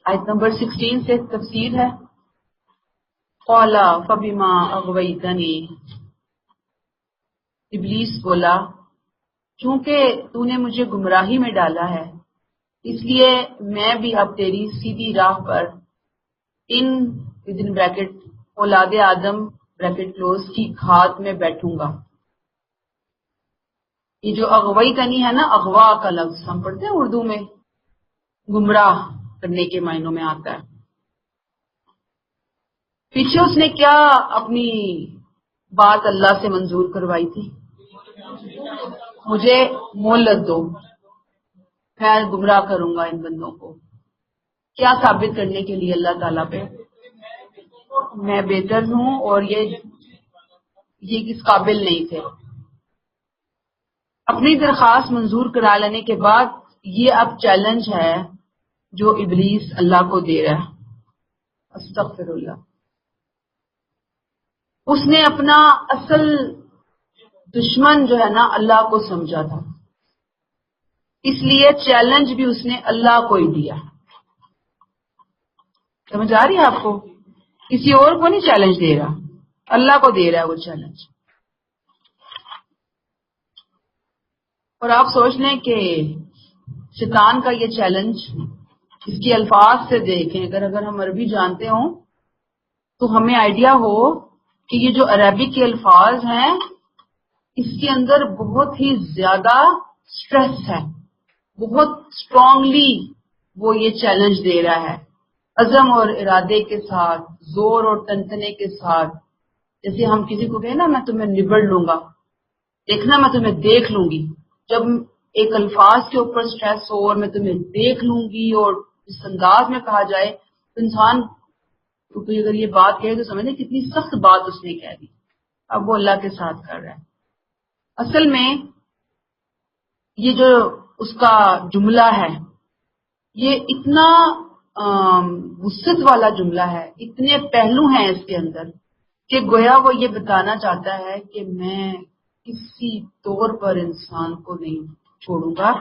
آیت نمبر 16 سے تفسیر ہے. قال فبما اغویتنی، ابلیس بولا چونکہ تو نے مجھے گمراہی میں ڈالا ہے اس لیے میں بھی اب تیری سیدھی راہ پر ان ودن بریکٹ اولاد آدم بریکٹ کلوز کی گھات میں بیٹھوں گا. یہ جو اغویتنی ہے نا، اغوا کا لفظ ہم پڑھتے ہیں اردو میں، گمراہ کرنے کے معنوں میں آتا ہے. پیچھے اس نے کیا اپنی بات اللہ سے منظور کروائی تھی؟ مجھے مہلت دو، میں گمراہ کروں گا ان بندوں کو. کیا ثابت کرنے کے لیے اللہ تعالیٰ پہ میں بہتر ہوں اور یہ کس قابل نہیں تھے. اپنی درخواست منظور کرا لینے کے بعد یہ اب چیلنج ہے جو ابلیس اللہ کو دے رہا ہے. استغفر اللہ. اس نے اپنا اصل دشمن جو ہے نا اللہ کو سمجھا تھا، اس لیے چیلنج بھی اس نے اللہ کو ہی دیا. سمجھ آ رہی ہے آپ کو؟ کسی اور کو نہیں چیلنج دے رہا، اللہ کو دے رہا ہے وہ چیلنج. اور آپ سوچ لیں کہ شیطان کا یہ چیلنج اس کے الفاظ سے دیکھیں، اگر ہم عربی جانتے ہوں تو ہمیں آئیڈیا ہو کہ یہ جو عربی کے الفاظ ہیں اس کے اندر بہت ہی زیادہ سٹریس ہے، بہت اسٹرانگلی وہ یہ چیلنج دے رہا ہے، عزم اور ارادے کے ساتھ، زور اور تنتنے کے ساتھ. جیسے ہم کسی کو کہیں نا میں تمہیں نبڑ لوں گا، دیکھنا میں تمہیں دیکھ لوں گی. جب ایک الفاظ کے اوپر سٹریس ہو اور میں تمہیں دیکھ لوں گی اور اس انداز میں کہا جائے تو انسان کوئی اگر یہ بات کہے تو سمجھیں کتنی سخت بات اس نے کہہ دی. اب وہ اللہ کے ساتھ کر رہا ہے. اصل میں یہ جو اس کا جملہ ہے یہ اتنا وسعت والا جملہ ہے، اتنے پہلو ہیں اس کے اندر کہ گویا وہ یہ بتانا چاہتا ہے کہ میں کسی طور پر انسان کو نہیں چھوڑوں گا.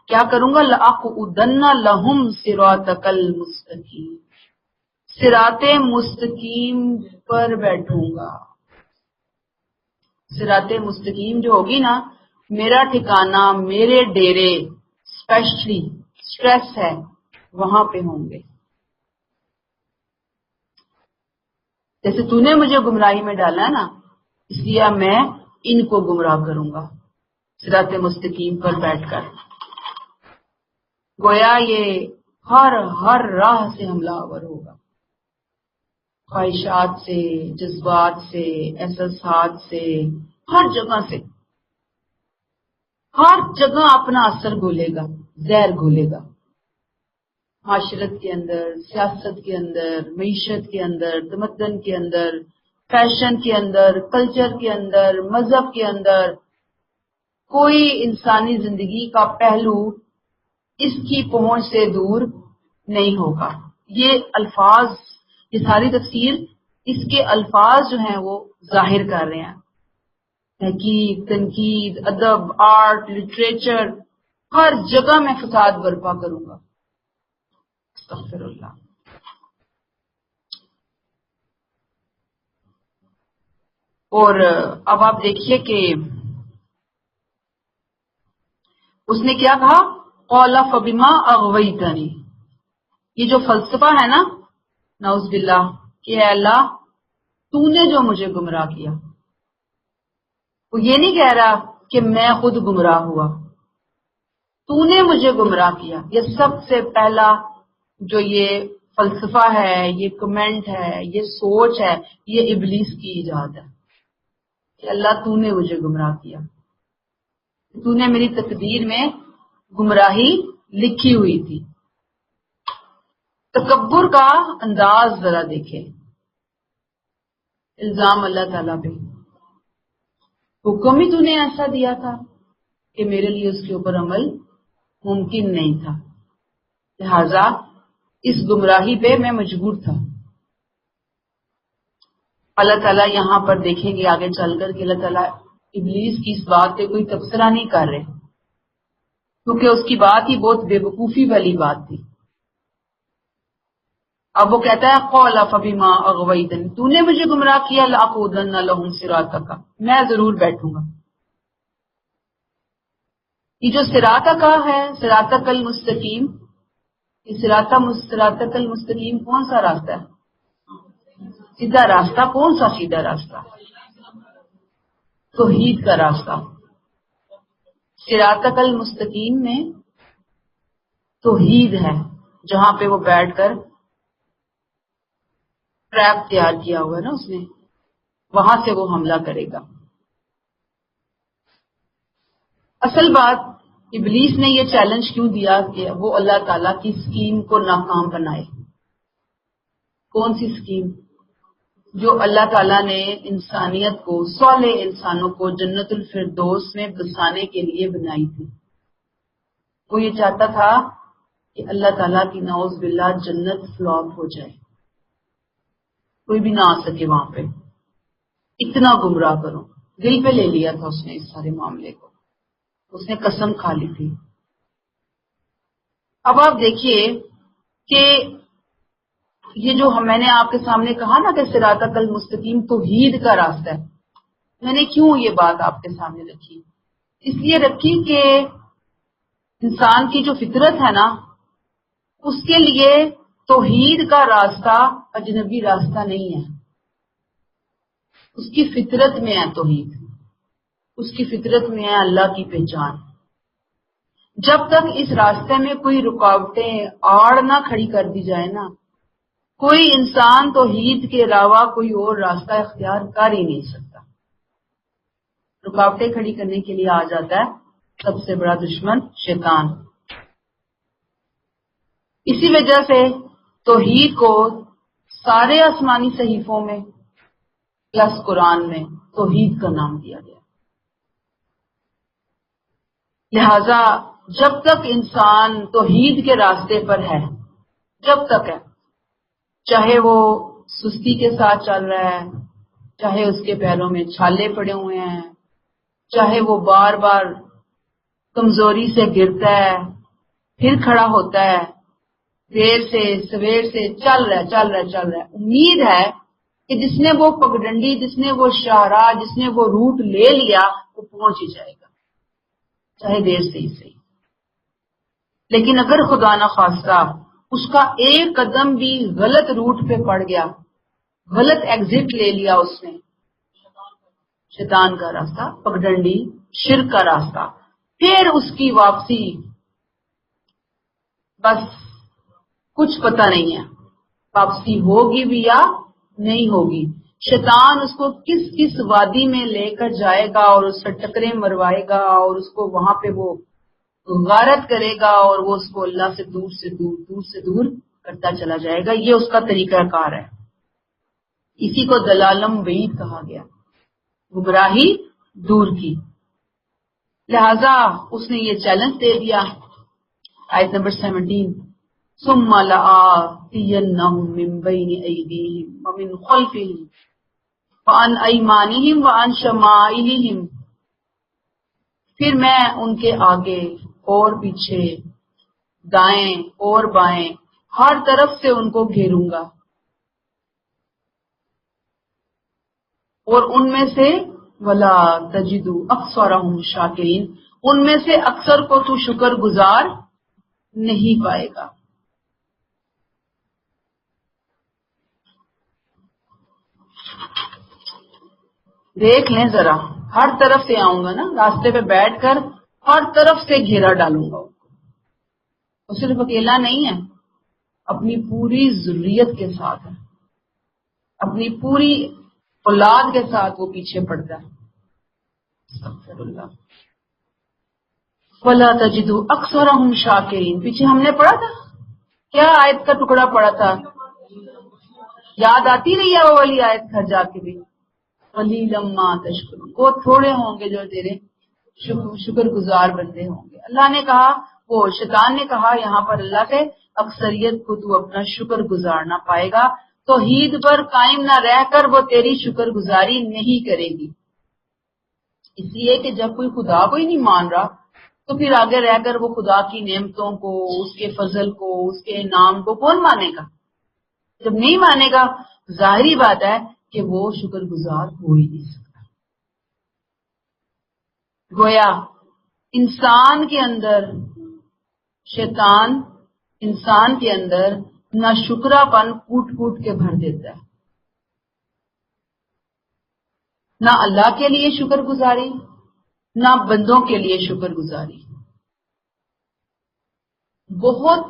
کیا کروں گا؟ لَأَقْعُدَنَّ لَهُمْ صِرَاطَكَ الْمُسْتَقِيمَ، صراط مستقیم پر بیٹھوں گا. صراط مستقیم جو ہوگی نا، میرا ٹھکانہ، میرے ڈیرے اسپیشلی سٹریس ہے وہاں پہ ہوں گے. جیسے تو نے مجھے گمراہی میں ڈالا ہے نا، اس لیے میں ان کو گمراہ کروں گا صراط مستقیم پر بیٹھ کر. گویا یہ ہر راہ سے حملہ آور ہوگا، خواہشات سے، جذبات سے، احساسات سے، ہر جگہ سے، ہر جگہ اپنا اثر گھولے گا، زہر گھولے گا. معاشرت کے اندر، سیاست کے اندر، معیشت کے اندر، تمدن کے اندر، فیشن کے اندر، کلچر کے اندر، مذہب کے اندر. کوئی انسانی زندگی کا پہلو اس کی پہنچ سے دور نہیں ہوگا. یہ الفاظ، یہ ساری تفسیر اس کے الفاظ جو ہیں وہ ظاہر کر رہے ہیں. تحقیق، تنقید، ادب، آرٹ، لٹریچر، ہر جگہ میں فساد برپا کروں گا. استغفر اللہ. اور اب آپ دیکھیے کہ اس نے کیا کہا؟ قال فبما اغویتنی. یہ جو فلسفہ ہے نا، نعوذ باللہ، کہ اے اللہ تو نے جو مجھے گمراہ کیا. وہ یہ نہیں کہہ رہا کہ میں خود گمراہ ہوا، تو نے مجھے گمراہ کیا. یہ سب سے پہلا جو یہ فلسفہ ہے، یہ کمنٹ ہے، یہ سوچ ہے، یہ ابلیس کی ایجاد ہے کہ اللہ تو نے مجھے گمراہ کیا، تو نے میری تقدیر میں گمراہی لکھی ہوئی تھی. تکبر کا انداز ذرا دیکھیں. الزام اللہ تعالیٰ پہ، حکم ہی تو نے ایسا دیا تھا کہ میرے لیے اس کے اوپر عمل ممکن نہیں تھا، لہذا اس گمراہی پہ میں مجبور تھا. اللہ تعالیٰ یہاں پر دیکھیں گے آگے چل کر کہ اللہ تعالیٰ ابلیس کی اس بات پہ کوئی تبصرہ نہیں کر رہے. کیونکہ اس کی بات ہی بہت بے وقوفی والی بات تھی. اب وہ کہتا ہے قال فبما اغویتنی، تو نے مجھے گمراہ کیا، لاقعدن لهم صراطک، میں ضرور بیٹھوں گا. یہ جو صراطک ہے، صراطک المستقیم، یہ صراطک المستقیم کون سا راستہ ہے؟ سیدھا راستہ. کون سا سیدھا راستہ؟ توحید کا راستہ. صراطک المستقیم میں توحید ہے، جہاں پہ وہ بیٹھ کر ٹریپ تیار کیا ہوا ہے نا اس نے، وہاں سے وہ حملہ کرے گا. اصل بات ابلیس نے یہ چیلنج کیوں دیا کہ وہ اللہ تعالیٰ کی اسکیم کو ناکام بنائے. کون سی اسکیم؟ جو اللہ تعالیٰ نے انسانیت کو، صالح انسانوں کو جنت الفردوس میں بسانے کے لیے بنائی تھی. وہ یہ چاہتا تھا کہ اللہ تعالیٰ کی نعوذ باللہ جنت فلاپ ہو جائے، کوئی بھی نہ آ سکے وہاں پہ. اتنا گمراہ کرو. دل پہ لے لیا تھا اس نے اس سارے معاملے کو، اس نے قسم کھا لی تھی. اب آپ دیکھیے کہ یہ جو میں نے آپ کے سامنے کہا نا کہ صراطک المستقیم توحید کا راستہ ہے، میں نے کیوں یہ بات آپ کے سامنے رکھی؟ اس لیے رکھی کہ انسان کی جو فطرت ہے نا، اس کے لیے توحید کا راستہ اجنبی راستہ نہیں ہے. اس کی فطرت میں ہے توحید، اس کی فطرت میں ہے اللہ کی پہچان. جب تک اس راستے میں کوئی رکاوٹیں آڑ نہ کھڑی کر دی جائے نا، کوئی انسان توحید کے علاوہ کوئی اور راستہ اختیار کر ہی نہیں سکتا. رکاوٹیں کھڑی کرنے کے لیے آ جاتا ہے سب سے بڑا دشمن شیطان. اسی وجہ سے توحید کو سارے آسمانی صحیفوں میں پلس قرآن میں توحید کا نام دیا گیا. لہذا جب تک انسان توحید کے راستے پر ہے، جب تک ہے، چاہے وہ سستی کے ساتھ چل رہا ہے، چاہے اس کے پیروں میں چھالے پڑے ہوئے ہیں، چاہے وہ بار بار کمزوری سے گرتا ہے پھر کھڑا ہوتا ہے، دیر سے سویر سے چل رہا ہے، امید ہے کہ جس نے وہ پگڈنڈی، جس نے وہ شاہراہ، جس نے وہ روٹ لے لیا، وہ پہنچ ہی جائے گا، چاہے دیر سے ہی صحیح. لیکن اگر خدا نہ خواستہ اس کا ایک قدم بھی غلط روٹ پہ پڑ گیا، غلط ایگزٹ لے لیا اس نے، شیطان کا راستہ، پگڈنڈی، شرک کا راستہ، پھر اس کی واپسی بس کچھ پتہ نہیں ہے، واپسی ہوگی بھی یا نہیں ہوگی. شیطان اس کو کس کس وادی میں لے کر جائے گا اور اس سے ٹکریں مروائے گا اور اس کو وہاں پہ وہ غارت کرے گا اور وہ اس کو اللہ سے دور کرتا چلا جائے گا. یہ اس کا طریقہ کار ہے. اسی کو دلالم بعید کہا گیا، گمراہی دور کی. لہذا اس نے یہ چیلنج دے دیا. آیت نمبر 17، ثم لآتینہم من بین ایدیہم ومن خلفہم وعن ایمانہم وعن شمائلہم، پھر میں ان کے آگے اور پیچھے، دائیں اور بائیں، ہر طرف سے ان کو گھیروں گا، اور ان میں سے ولا تجد اکثرہم شاکرین، ان میں سے اکثر کو تو شکر گزار نہیں پائے گا. دیکھ لیں ذرا، ہر طرف سے آؤں گا نا، راستے پہ بیٹھ کر ہر طرف سے گھیرا ڈالوں گا. وہ صرف اکیلا نہیں ہے، اپنی پوری ذریت کے ساتھ ہے، اپنی پوری اولاد کے ساتھ وہ پیچھے پڑتا ہے. استغفر اللہ. ولا تجد اکثرہم شاکرین، پیچھے ہم نے پڑھا تھا کیا آیت کا ٹکڑا پڑا تھا، یاد آتی رہی ہے وہ والی آیت گھر جا کے بھی، قلیلا ما تشکرون، وہ تھوڑے ہوں گے جو تیرے شکر گزار بندے ہوں گے. اللہ نے کہا، وہ شیطان نے کہا یہاں پر اللہ سے، اکثریت کو تو اپنا شکر گزار نہ پائے گا، توحید پر قائم نہ رہ کر وہ تیری شکر گزاری نہیں کرے گی. اس لیے کہ جب کوئی خدا کو ہی نہیں مان رہا تو پھر آگے رہ کر وہ خدا کی نعمتوں کو، اس کے فضل کو، اس کے انعام کو کون مانے گا؟ جب نہیں مانے گا ظاہری بات ہے کہ وہ شکر گزار ہو ہی نہیں سکتا۔ گویا انسان کے اندر شیطان انسان کے اندر نہ شکرا پن کوٹ کوٹ کے بھر دیتا ہے، نہ اللہ کے لیے شکر گزاری، نہ بندوں کے لیے شکر گزاری۔ بہت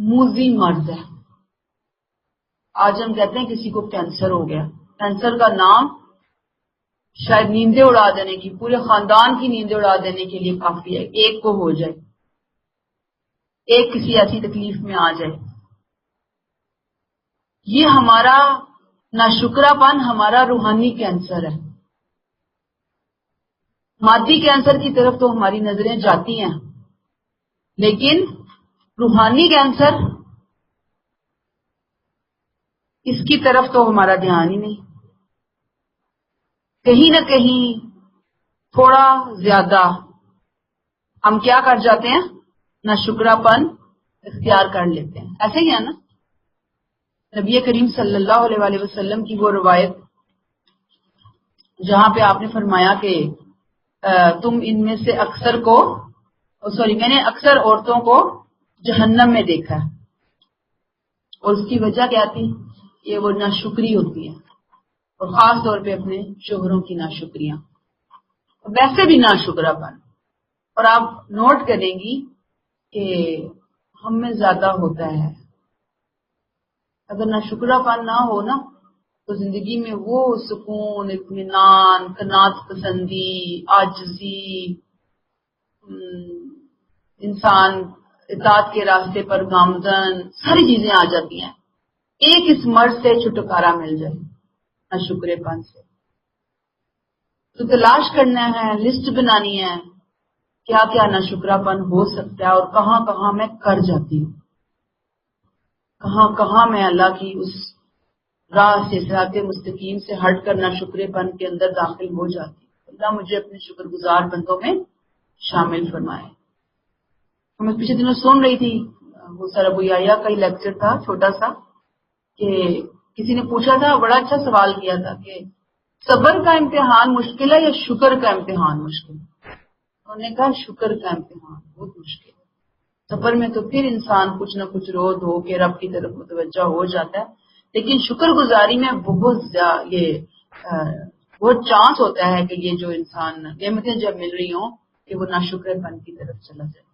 موذی مرض ہے۔ آج ہم کہتے ہیں کسی کو کینسر ہو گیا، کینسر کا نام شاید نیندیں اڑا دینے کی، پورے خاندان کی نیندیں اڑا دینے کے لیے کافی ہے، ایک کو ہو جائے، ایک کسی ایسی تکلیف میں آ جائے۔ یہ ہمارا ناشکرا پن ہمارا روحانی کینسر ہے۔ مادی کینسر کی طرف تو ہماری نظریں جاتی ہیں، لیکن روحانی کینسر اس کی طرف تو ہمارا دھیان ہی نہیں۔ کہیں نہ کہیں تھوڑا زیادہ ہم کیا کر جاتے ہیں، ناشکرا پن اختیار کر لیتے ہیں۔ ایسے ہی ہے نا، نبی کریم صلی اللہ علیہ وآلہ وسلم کی وہ روایت جہاں پہ آپ نے فرمایا کہ تم ان میں سے میں نے اکثر عورتوں کو جہنم میں دیکھا ہے، اور اس کی وجہ کیا تھی؟ یہ وہ ناشکری ہوتی ہے، اور خاص طور پہ اپنے شوہروں کی ناشکریاں، ویسے بھی ناشکرا پن۔ اور آپ نوٹ کریں گی کہ ہم میں زیادہ ہوتا ہے۔ اگر ناشکرا پن نہ ہو نا تو زندگی میں وہ سکون، اطمینان، قناعت پسندی، عاجزی، انسان اطاعت کے راستے پر گامزن، ساری چیزیں آ جاتی ہیں۔ ایک اس مرض سے چھٹکارا مل جائے، ناشکرے پن سے۔ تو تلاش کرنا ہے، لسٹ بنانی ہے، کیا کیا ناشکرا پن ہو سکتا ہے اور کہاں کہاں میں کر جاتی ہوں، کہاں کہاں میں اللہ کی اس راہ سے، صراط مستقیم سے ہٹ کر ناشکرے پن کے اندر داخل ہو جاتی ہوں۔ اللہ مجھے اپنے شکر گزار بندوں میں شامل فرمائے۔ میں پچھلے دنوں سن رہی تھی، وہ سارا بویا کا ہی لیکچر تھا چھوٹا سا، کہ کسی نے پوچھا تھا، بڑا اچھا سوال کیا تھا کہ صبر کا امتحان مشکل ہے یا شکر کا امتحان مشکل ہے؟ انہوں نے کہا شکر کا امتحان بہت مشکل ہے۔ صبر میں تو پھر انسان کچھ نہ کچھ رو دھو کے رب کی طرف متوجہ ہو جاتا ہے، لیکن شکر گزاری میں بہت چانس ہوتا ہے کہ یہ جو انسان نعمتیں جب مل رہی ہوں کہ وہ ناشکر پن کی طرف چلا جائے۔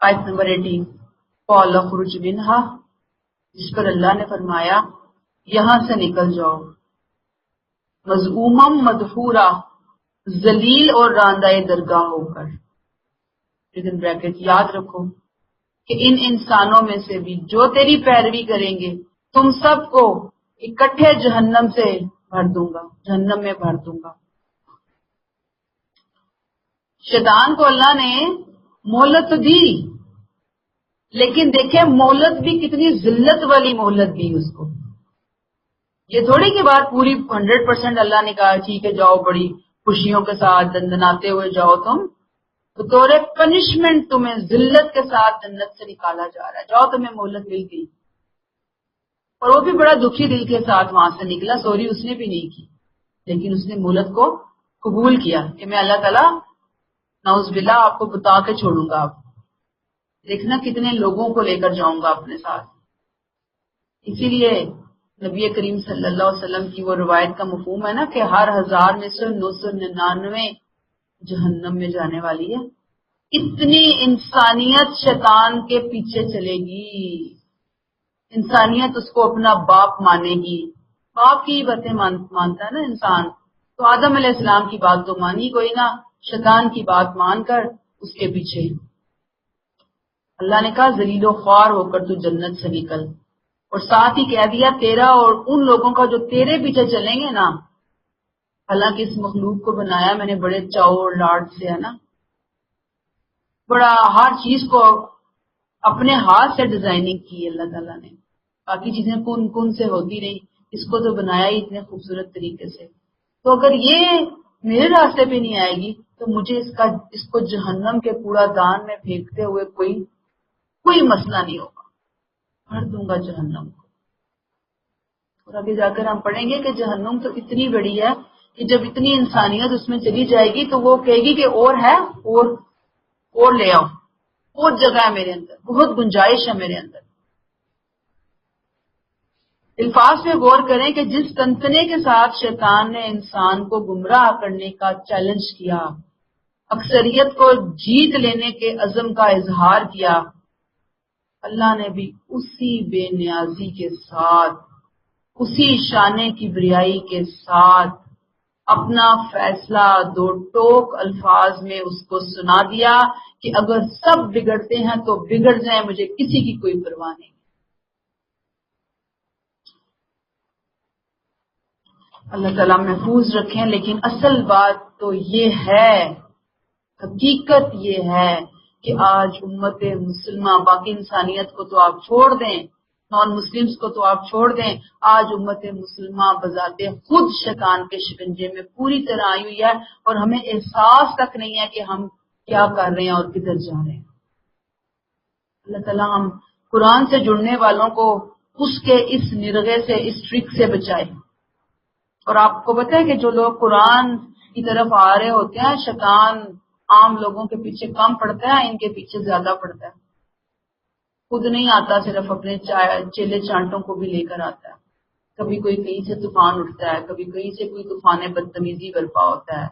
آیت نمبر 18، قال اخرج منها، جس پر اللہ نے فرمایا یہاں سے نکل جاؤ، مذموما مدحورا، ذلیل اور راندہ درگاہ ہو کر۔ بریکٹ یاد رکھو کہ ان انسانوں میں سے بھی جو تیری پیروی کریں گے تم سب کو اکٹھے جہنم سے بھر دوں گا، جہنم میں بھر دوں گا۔ شیطان کو اللہ نے مہلت تو دی، لیکن دیکھیں مہلت بھی کتنی ذلت والی مہلت دی اس کو۔ یہ تھوڑی کی بات پوری 100% اللہ نے کہا ٹھیک ہے جاؤ بڑی خوشیوں کے ساتھ دندناتے ہوئے جاؤ تم، تو طور پنشمنٹ تمہیں ذلت کے ساتھ جنت سے نکالا جا رہا ہے، جاؤ تمہیں مہلت مل گئی۔ اور وہ بھی بڑا دکھی دل کے ساتھ وہاں سے نکلا، سوری اس نے بھی نہیں کی، لیکن اس نے مہلت کو قبول کیا کہ میں اللہ تعالیٰ نعوذ باللہ آپ کو بتا کے چھوڑوں گا، آپ دیکھنا کتنے لوگوں کو لے کر جاؤں گا اپنے ساتھ۔ اسی لیے نبی کریم صلی اللہ علیہ وسلم کی وہ روایت کا مفہوم ہے نا کہ ہر 1000 میں سے 999 جہنم میں جانے والی ہے۔ اتنی انسانیت شیطان کے پیچھے چلے گی، انسانیت اس کو اپنا باپ مانے گی، باپ کی باتیں مانتا ہے نا انسان، تو آدم علیہ السلام کی بات تو مانی کوئی نہ، شیطان کی بات مان کر اس کے پیچھے۔ اللہ نے کہا ذلیل و خوار ہو کر تو جنت سے نکل، اور ساتھ ہی کہہ دیا تیرا اور ان لوگوں کا جو تیرے پیچھے چلیں گے نا، حالانکہ اس مخلوق کو بنایا میں نے بڑے چاؤ اور لاڈ سے، ہے نا، بڑا ہر چیز کو اپنے ہاتھ سے ڈیزائننگ کی اللہ تعالیٰ نے، باقی چیزیں کن کن سے ہوتی رہی، اس کو تو بنایا ہی اتنے خوبصورت طریقے سے۔ تو اگر یہ میرے راستے پہ نہیں آئے گی تو مجھے اس کو جہنم کے کوڑا دان میں پھینکتے ہوئے کوئی مسئلہ نہیں ہوگا، بھر دوں گا جہنم کو۔ اور آگے جا کر ہم پڑھیں گے کہ جہنم تو اتنی بڑی ہے کہ جب اتنی انسانیت اس میں چلی جائے گی تو وہ کہے گی کہ اور ہے، اور لے آؤ، بہت جگہ ہے میرے اندر، بہت گنجائش ہے میرے اندر۔ الفاظ میں غور کریں کہ جس تنتنے کے ساتھ شیطان نے انسان کو گمراہ کرنے کا چیلنج کیا، اکثریت کو جیت لینے کے عزم کا اظہار کیا، اللہ نے بھی اسی بے نیازی کے ساتھ، اسی شان کبریائی کے ساتھ اپنا فیصلہ دو ٹوک الفاظ میں اس کو سنا دیا کہ اگر سب بگڑتے ہیں تو بگڑ جائیں، مجھے کسی کی کوئی پرواہ نہیں۔ اللہ تعالیٰ محفوظ رکھیں، لیکن اصل بات تو یہ ہے، حقیقت یہ ہے کہ آج امت مسلمہ، باقی انسانیت کو تو آپ چھوڑ دیں، نان مسلمز کو تو آپ چھوڑ دیں، آج امت مسلمہ بذات خود شیطان کے شکنجے میں پوری طرح آئی ہوئی ہے، اور ہمیں احساس تک نہیں ہے کہ ہم کیا کر رہے ہیں اور کدھر جا رہے ہیں۔ اللہ تعالیٰ ہم قرآن سے جڑنے والوں کو اس کے اس نرغے سے، اس ٹرک سے بچائے۔ اور آپ کو پتہ ہے کہ جو لوگ قرآن کی طرف آ رہے ہوتے ہیں، شیطان عام لوگوں کے پیچھے کم پڑتا ہے، ان کے پیچھے زیادہ پڑتا ہے۔ خود نہیں آتا، صرف اپنے چیلے چانٹوں کو بھی لے کر آتا ہے۔ کبھی کوئی کہیں سے طوفان اٹھتا ہے، کبھی کہیں سے کوئی طوفان بدتمیزی برپا ہوتا ہے،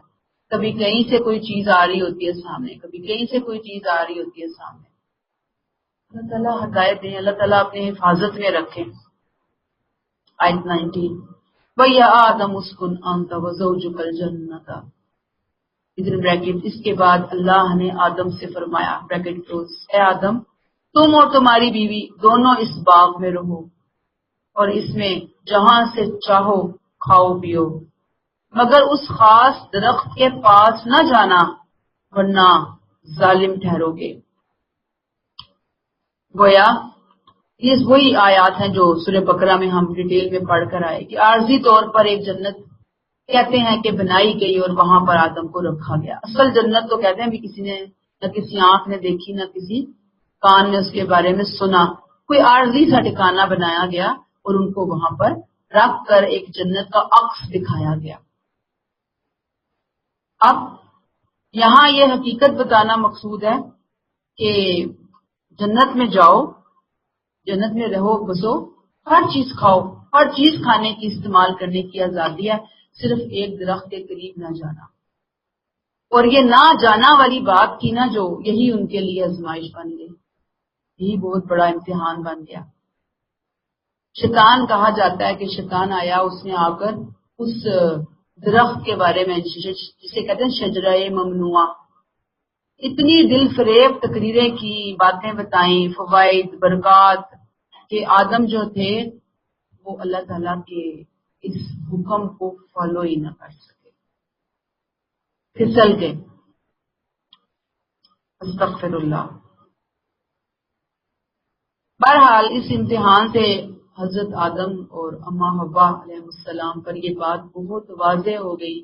کبھی کہیں سے کوئی چیز آ رہی ہوتی ہے سامنے، کبھی کہیں سے کوئی چیز آ رہی ہوتی ہے سامنے۔ اللہ تعالیٰ ہدایت دیں، اللہ تعالیٰ اپنی حفاظت میں رکھیں۔ آیت 19 وَيَا آدَمُ اسْكُنْ أَنْتَ وَزَوْجُكَ الْجَنَّةَ، ادھر بریکٹ، اس کے بعد اللہ نے آدم سے فرمایا بریکٹ کلوز، اے آدم تم اور تمہاری بیوی دونوں اس باغ میں رہو اور اس میں جہاں سے چاہو کھاؤ پیو، مگر اس خاص درخت کے پاس نہ جانا ورنہ ظالم ٹھہرو گے۔ گویا یہ وہی آیات ہیں جو سورہ بقرہ میں ہم ڈیٹیل میں پڑھ کر آئے کہ عارضی طور پر ایک جنت کہتے ہیں کہ بنائی گئی اور وہاں پر آدم کو رکھا گیا۔ اصل جنت تو کہتے ہیں بھی کسی نے نہ کسی آنکھ نے دیکھی، نہ کسی کان نے اس کے بارے میں سنا، کوئی عارضی سا ٹھکانہ بنایا گیا اور ان کو وہاں پر رکھ کر ایک جنت کا عکس دکھایا گیا۔ اب یہاں یہ حقیقت بتانا مقصود ہے کہ جنت میں جاؤ، جنت میں رہو بسو، ہر چیز کھاؤ، ہر چیز کھانے کی استعمال کرنے کی آزادی ہے، صرف ایک درخت کے قریب نہ جانا۔ اور یہ نہ جانا والی بات کی نا جو، یہی ان کے لیے آزمائش بن گئی، یہی بہت بڑا امتحان بن گیا۔ شیطان کہا جاتا ہے کہ شیطان آیا، اس نے آ کر اس درخت کے بارے میں جسے کہتے ہیں شجرہ ممنوعہ، اتنی دل فریب تقریریں کی، باتیں بتائیں، فوائد برکات، کہ آدم جو تھے وہ اللہ تعالیٰ کے اس حکم کو فالو ہی نہ کر سکے، پھسل کے۔ استغفر اللہ۔ بہرحال اس امتحان سے حضرت آدم اور اما حوا علیہ السلام پر یہ بات بہت واضح ہو گئی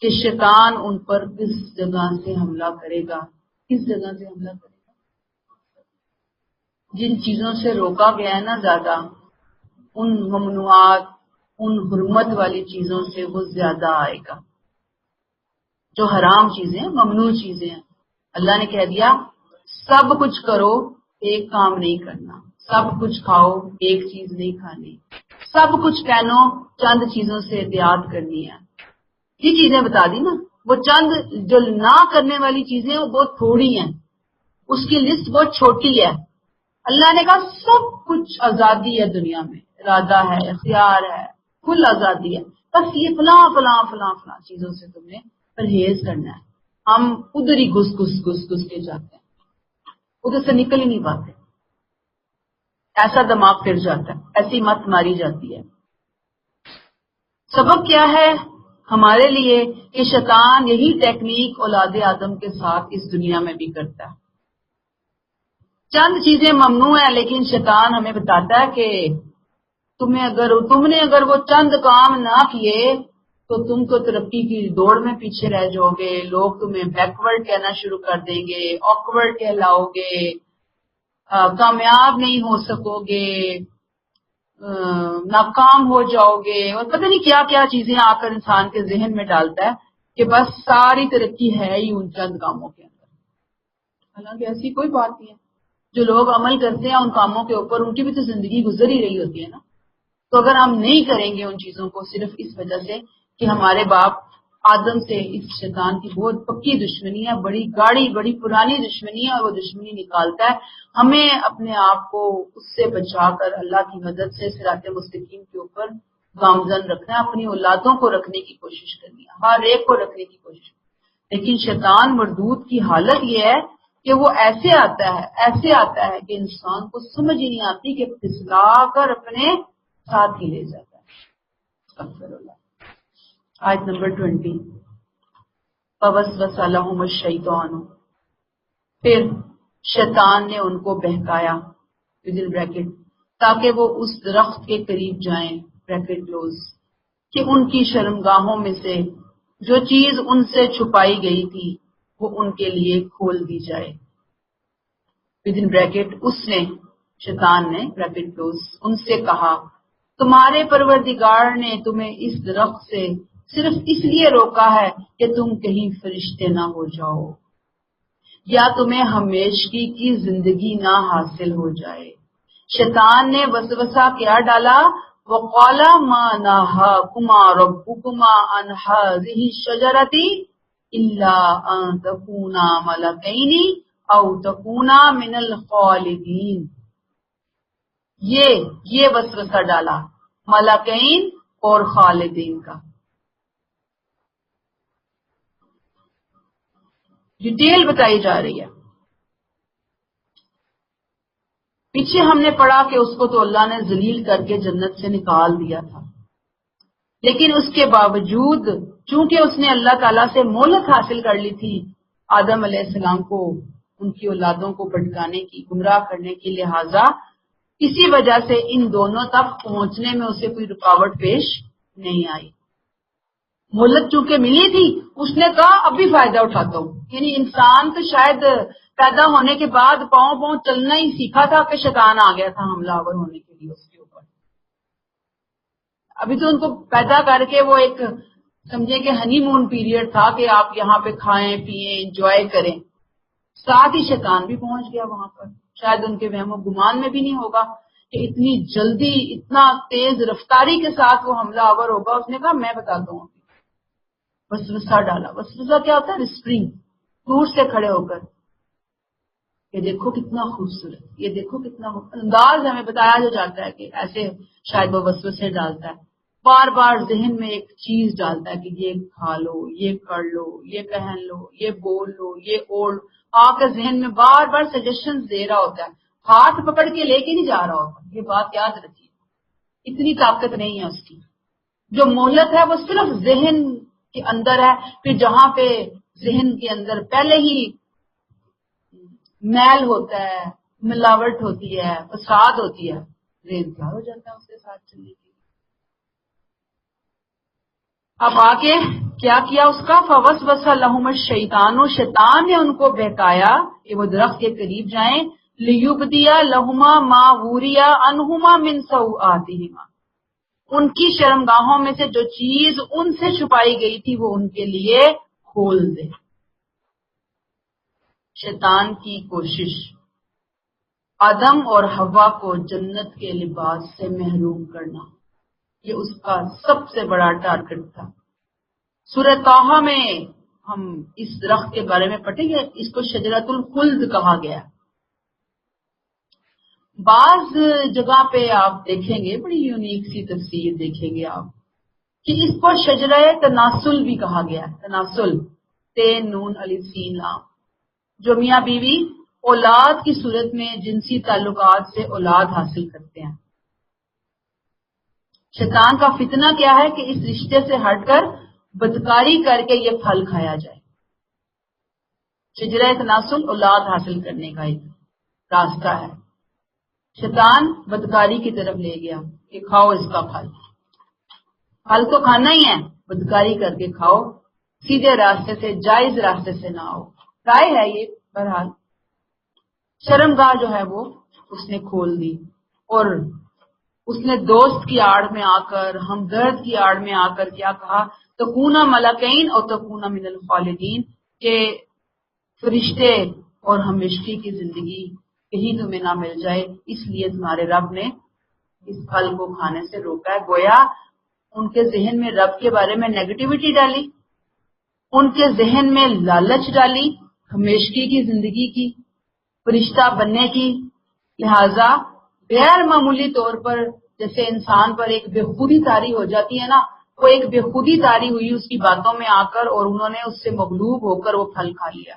کہ شیطان ان پر کس جگہ سے حملہ کرے گا، کس جگہ سے حملہ کرے گا۔ جن چیزوں سے روکا گیا ہے نا زیادہ، ان ممنوعات، ان حرمت والی چیزوں سے وہ زیادہ آئے گا۔ جو حرام چیزیں، ممنوع چیزیں ہیں، اللہ نے کہہ دیا سب کچھ کرو، ایک کام نہیں کرنا، سب کچھ کھاؤ، ایک چیز نہیں کھانی، سب کچھ پہنو، چند چیزوں سے احتیاط کرنی ہے۔ یہ چیزیں بتا دی نا، وہ چند جو نہ کرنے والی چیزیں وہ بہت تھوڑی ہیں، اس کی لسٹ بہت چھوٹی ہے۔ اللہ نے کہا سب کچھ آزادی ہے دنیا میں، ارادہ ہے، اختیار ہے، کل آزادی ہے، بس یہ فلاں فلاں فلاں فلاں چیزوں سے تم نے پرہیز کرنا ہے۔ ہم ادھر ہی گھس کے جاتے ہیں، ادھر سے نکل ہی نہیں پاتے، ایسا دماغ پھر جاتا ہے، ایسی مت ماری جاتی ہے۔ سبب کیا ہے ہمارے لیے کہ شیطان یہی ٹیکنیک اولاد آدم کے ساتھ اس دنیا میں بھی کرتا ہے۔ چند چیزیں ممنوع ہیں، لیکن شیطان ہمیں بتاتا ہے کہ تم نے اگر وہ چند کام نہ کیے تو تم تو ترقی کی دوڑ میں پیچھے رہ جاؤ گے، لوگ تمہیں بیکورڈ کہنا شروع کر دیں گے، آکورڈ کہلاؤ گے، کامیاب نہیں ہو سکو گے، ناکام ہو جاؤ گے، اور پتہ نہیں کیا کیا چیزیں آ کر انسان کے ذہن میں ڈالتا ہے کہ بس ساری ترقی ہے ہی ان چند کاموں کے اندر۔ حالانکہ ایسی کوئی بات نہیں ہے، جو لوگ عمل کرتے ہیں ان کاموں کے اوپر ان کی بھی تو زندگی گزر ہی رہی ہوتی ہے نا۔ تو اگر ہم نہیں کریں گے ان چیزوں کو صرف اس وجہ سے کہ ہمارے باپ آدم سے اس شیطان کی بہت پکی دشمنی ہے، بڑی گاڑی بڑی پرانی دشمنی ہے، اور وہ دشمنی نکالتا ہے، ہمیں اپنے آپ کو اس سے بچا کر اللہ کی مدد سے صراط مستقیم کے اوپر گامزن رکھنا ہے، اپنی اولادوں کو رکھنے کی کوشش کرنی ہے، ہر ایک کو رکھنے کی کوشش۔ لیکن شیطان مردود کی حالت یہ ہے کہ وہ ایسے آتا ہے کہ انسان کو سمجھ ہی نہیں آتی کہ پھسلا کر اپنے ساتھ ہی لے جاتا ہے۔ استغفر اللہ۔ آیت نمبر 20، فوسوس لہم الشیطان، پھر شیطان نے ان کو بہکایا within bracket تاکہ وہ اس درخت کے قریب جائیں bracket close، کہ ان کی شرمگاہوں میں سے جو چیز ان سے چھپائی گئی تھی وہ ان کے لیے کھول دی جائے۔ within bracket اس نے، شیطان نے bracket close، ان سے کہا تمہارے پروردگار نے تمہیں اس درخت سے صرف اس لیے روکا ہے کہ تم کہیں فرشتے نہ ہو جاؤ یا تمہیں ہمیشگی کی زندگی نہ حاصل ہو جائے۔ شیطان نے وسوسہ کیا ڈالا، وقال ما نہاکما ربکما عن هذه الشجرۃ الا ان تکونا ملکین او تکونا من الخالدین، یہ وسوسہ ڈالا ملکین اور خالدین کا۔ ڈیٹیل بتائی جا رہی ہے۔ پیچھے ہم نے پڑھا کہ اس کو تو اللہ نے ذلیل کر کے جنت سے نکال دیا تھا، لیکن اس کے باوجود چونکہ اس نے اللہ تعالیٰ سے مہلت حاصل کر لی تھی آدم علیہ السلام کو ان کی اولادوں کو بھٹکانے کی، گمراہ کرنے کی، لہٰذا اسی وجہ سے ان دونوں تک پہنچنے میں اسے کوئی رکاوٹ پیش نہیں آئی۔ مہلت چونکہ ملی تھی، اس نے کہا اب بھی فائدہ اٹھاتا ہوں۔ یعنی انسان تو شاید پیدا ہونے کے بعد پاؤں چلنا ہی سیکھا تھا کہ شیطان آ گیا تھا حملہ آور ہونے کے لیے اس کے اوپر۔ ابھی تو ان کو پیدا کر کے وہ ایک سمجھے کہ ہنی مون پیریڈ تھا کہ آپ یہاں پہ کھائیں پیئیں انجوائے کریں، ساتھ ہی شیطان بھی پہنچ گیا وہاں پر۔ شاید ان کے وہم و گمان میں بھی نہیں ہوگا کہ اتنی جلدی اتنا تیز رفتاری کے ساتھ وہ حملہ آور ہوگا۔ اس نے کہا میں بتاتا ہوں۔ وسوسہ ڈالا، وسوسہ کیا ہوتا ہے؟ ریسٹرنگ، دور سے کھڑے ہو کر یہ دیکھو کتنا خوبصورت، یہ دیکھو کتنا انداز ہمیں بتایا جو جاتا ہے کہ ایسے شاید وہ وسوسے ڈالتا ہے، بار بار ذہن میں ایک چیز ڈالتا ہے کہ یہ کھا لو، یہ کر لو، یہ پہن لو، یہ بول لو، یہ اوڑھ، آ کے ذہن میں بار بار سجیشن دے رہا ہوتا ہے، ہاتھ پکڑ کے لے کے نہیں جا رہا ہوتا۔ یہ بات یاد رکھیے، اتنی طاقت نہیں ہے اس کی۔ جو مہلت ہے وہ صرف ذہن کے اندر ہے، پھر جہاں پہ ذہن کے اندر پہلے ہی میل ہوتا ہے، ملاوٹ ہوتی ہے، فساد ہوتی ہے، ذہن تیار ہو جاتا ہے اس کے ساتھ چلنے کے لیے۔ اب آگے کیا کیا اس کا؟ فوسوس لہم الشیطان، شیطان نے ان کو بہکایا کہ وہ درخت کے قریب جائیں، لیبدیا لہما ما وریا عنہما من سوآتہما، ان کی شرمگاہوں میں سے جو چیز ان سے چھپائی گئی تھی وہ ان کے لیے کھول دے۔ شیطان کی کوشش آدم اور حوا کو جنت کے لباس سے محروم کرنا، یہ اس کا سب سے بڑا ٹارگٹ تھا۔ سورہ طٰہٰ میں ہم اس درخت کے بارے میں پڑھیں گے، اس کو شجرۃ الخلد کہا گیا۔ بعض جگہ پہ آپ دیکھیں گے بڑی یونیک سی تفسیر دیکھیں گے آپ کہ اس کو شجرہ تناسل بھی کہا گیا، تناسل، تے نون الف سین لام، جو میاں بیوی اولاد کی صورت میں جنسی تعلقات سے اولاد حاصل کرتے ہیں۔ شیطان کا فتنہ کیا ہے کہ اس رشتے سے ہٹ کر بدکاری کر کے یہ پھل کھایا جائے۔ شجرہ تناسل اولاد حاصل کرنے کا ایک راستہ ہے۔ شیطان بدکاری کی طرف لے گیا کہ کھاؤ اس کا پھل، پھل تو کھانا ہی ہے بدکاری کر کے کھاؤ، سیدھے راستے سے جائز راستے سے نہ آؤ. رائے ہے یہ. بہرحال شرمگاہ جو ہے وہ اس نے کھول دی، اور اس نے دوست کی آڑ میں آ کر، ہمدرد کی آڑ میں آ کر کیا کہا، تکونا ملکین اور تکونا من الخالدین، کہ فرشتے اور ہمیشگی کی زندگی کہیں تمہیں نہ مل جائے، اس لیے تمہارے رب نے اس پھل کو کھانے سے روکا ہے. گویا ان کے ذہن میں رب کے بارے میں نیگیٹیوٹی ڈالی، ان کے ذہن میں لالچ ڈالی ہمیشگی کی زندگی کی، فرشتہ بننے کی. لہذا غیر معمولی طور پر جیسے انسان پر ایک بے خودی طاری ہو جاتی ہے نا، وہ ایک بے خودی طاری ہوئی اس کی باتوں میں آ کر، اور انہوں نے اس سے مغلوب ہو کر وہ پھل کھا لیا.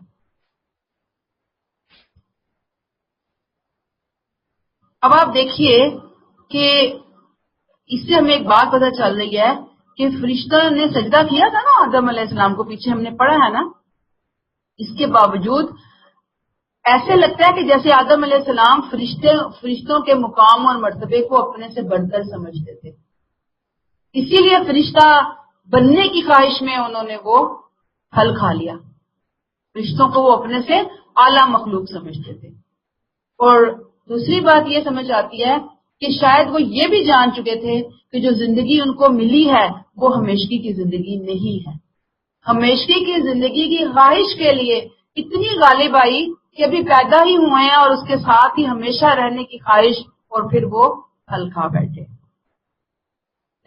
اب آپ دیکھیے کہ اس سے ہمیں ایک بات پتہ چل رہی ہے کہ فرشتہ نے سجدہ کیا تھا نا آدم علیہ السلام کو، پیچھے ہم نے پڑھا ہے نا. اس کے باوجود ایسے لگتا ہے کہ جیسے آدم علیہ السلام فرشتوں کے مقام اور مرتبے کو اپنے سے بڑھ کر سمجھتے تھے، اسی لیے فرشتہ بننے کی خواہش میں انہوں نے وہ پھل کھا لیا. فرشتوں کو وہ اپنے سے اعلیٰ مخلوق سمجھتے تھے. اور دوسری بات یہ سمجھ آتی ہے کہ شاید وہ یہ بھی جان چکے تھے کہ جو زندگی ان کو ملی ہے وہ ہمیشگی کی زندگی نہیں ہے. ہمیشگی کی زندگی کی خواہش کے لیے اتنی غالب آئی کہ ابھی پیدا ہی ہوئے ہیں اور اس کے ساتھ ہی ہمیشہ رہنے کی خواہش، اور پھر وہ پھل کھا بیٹھے.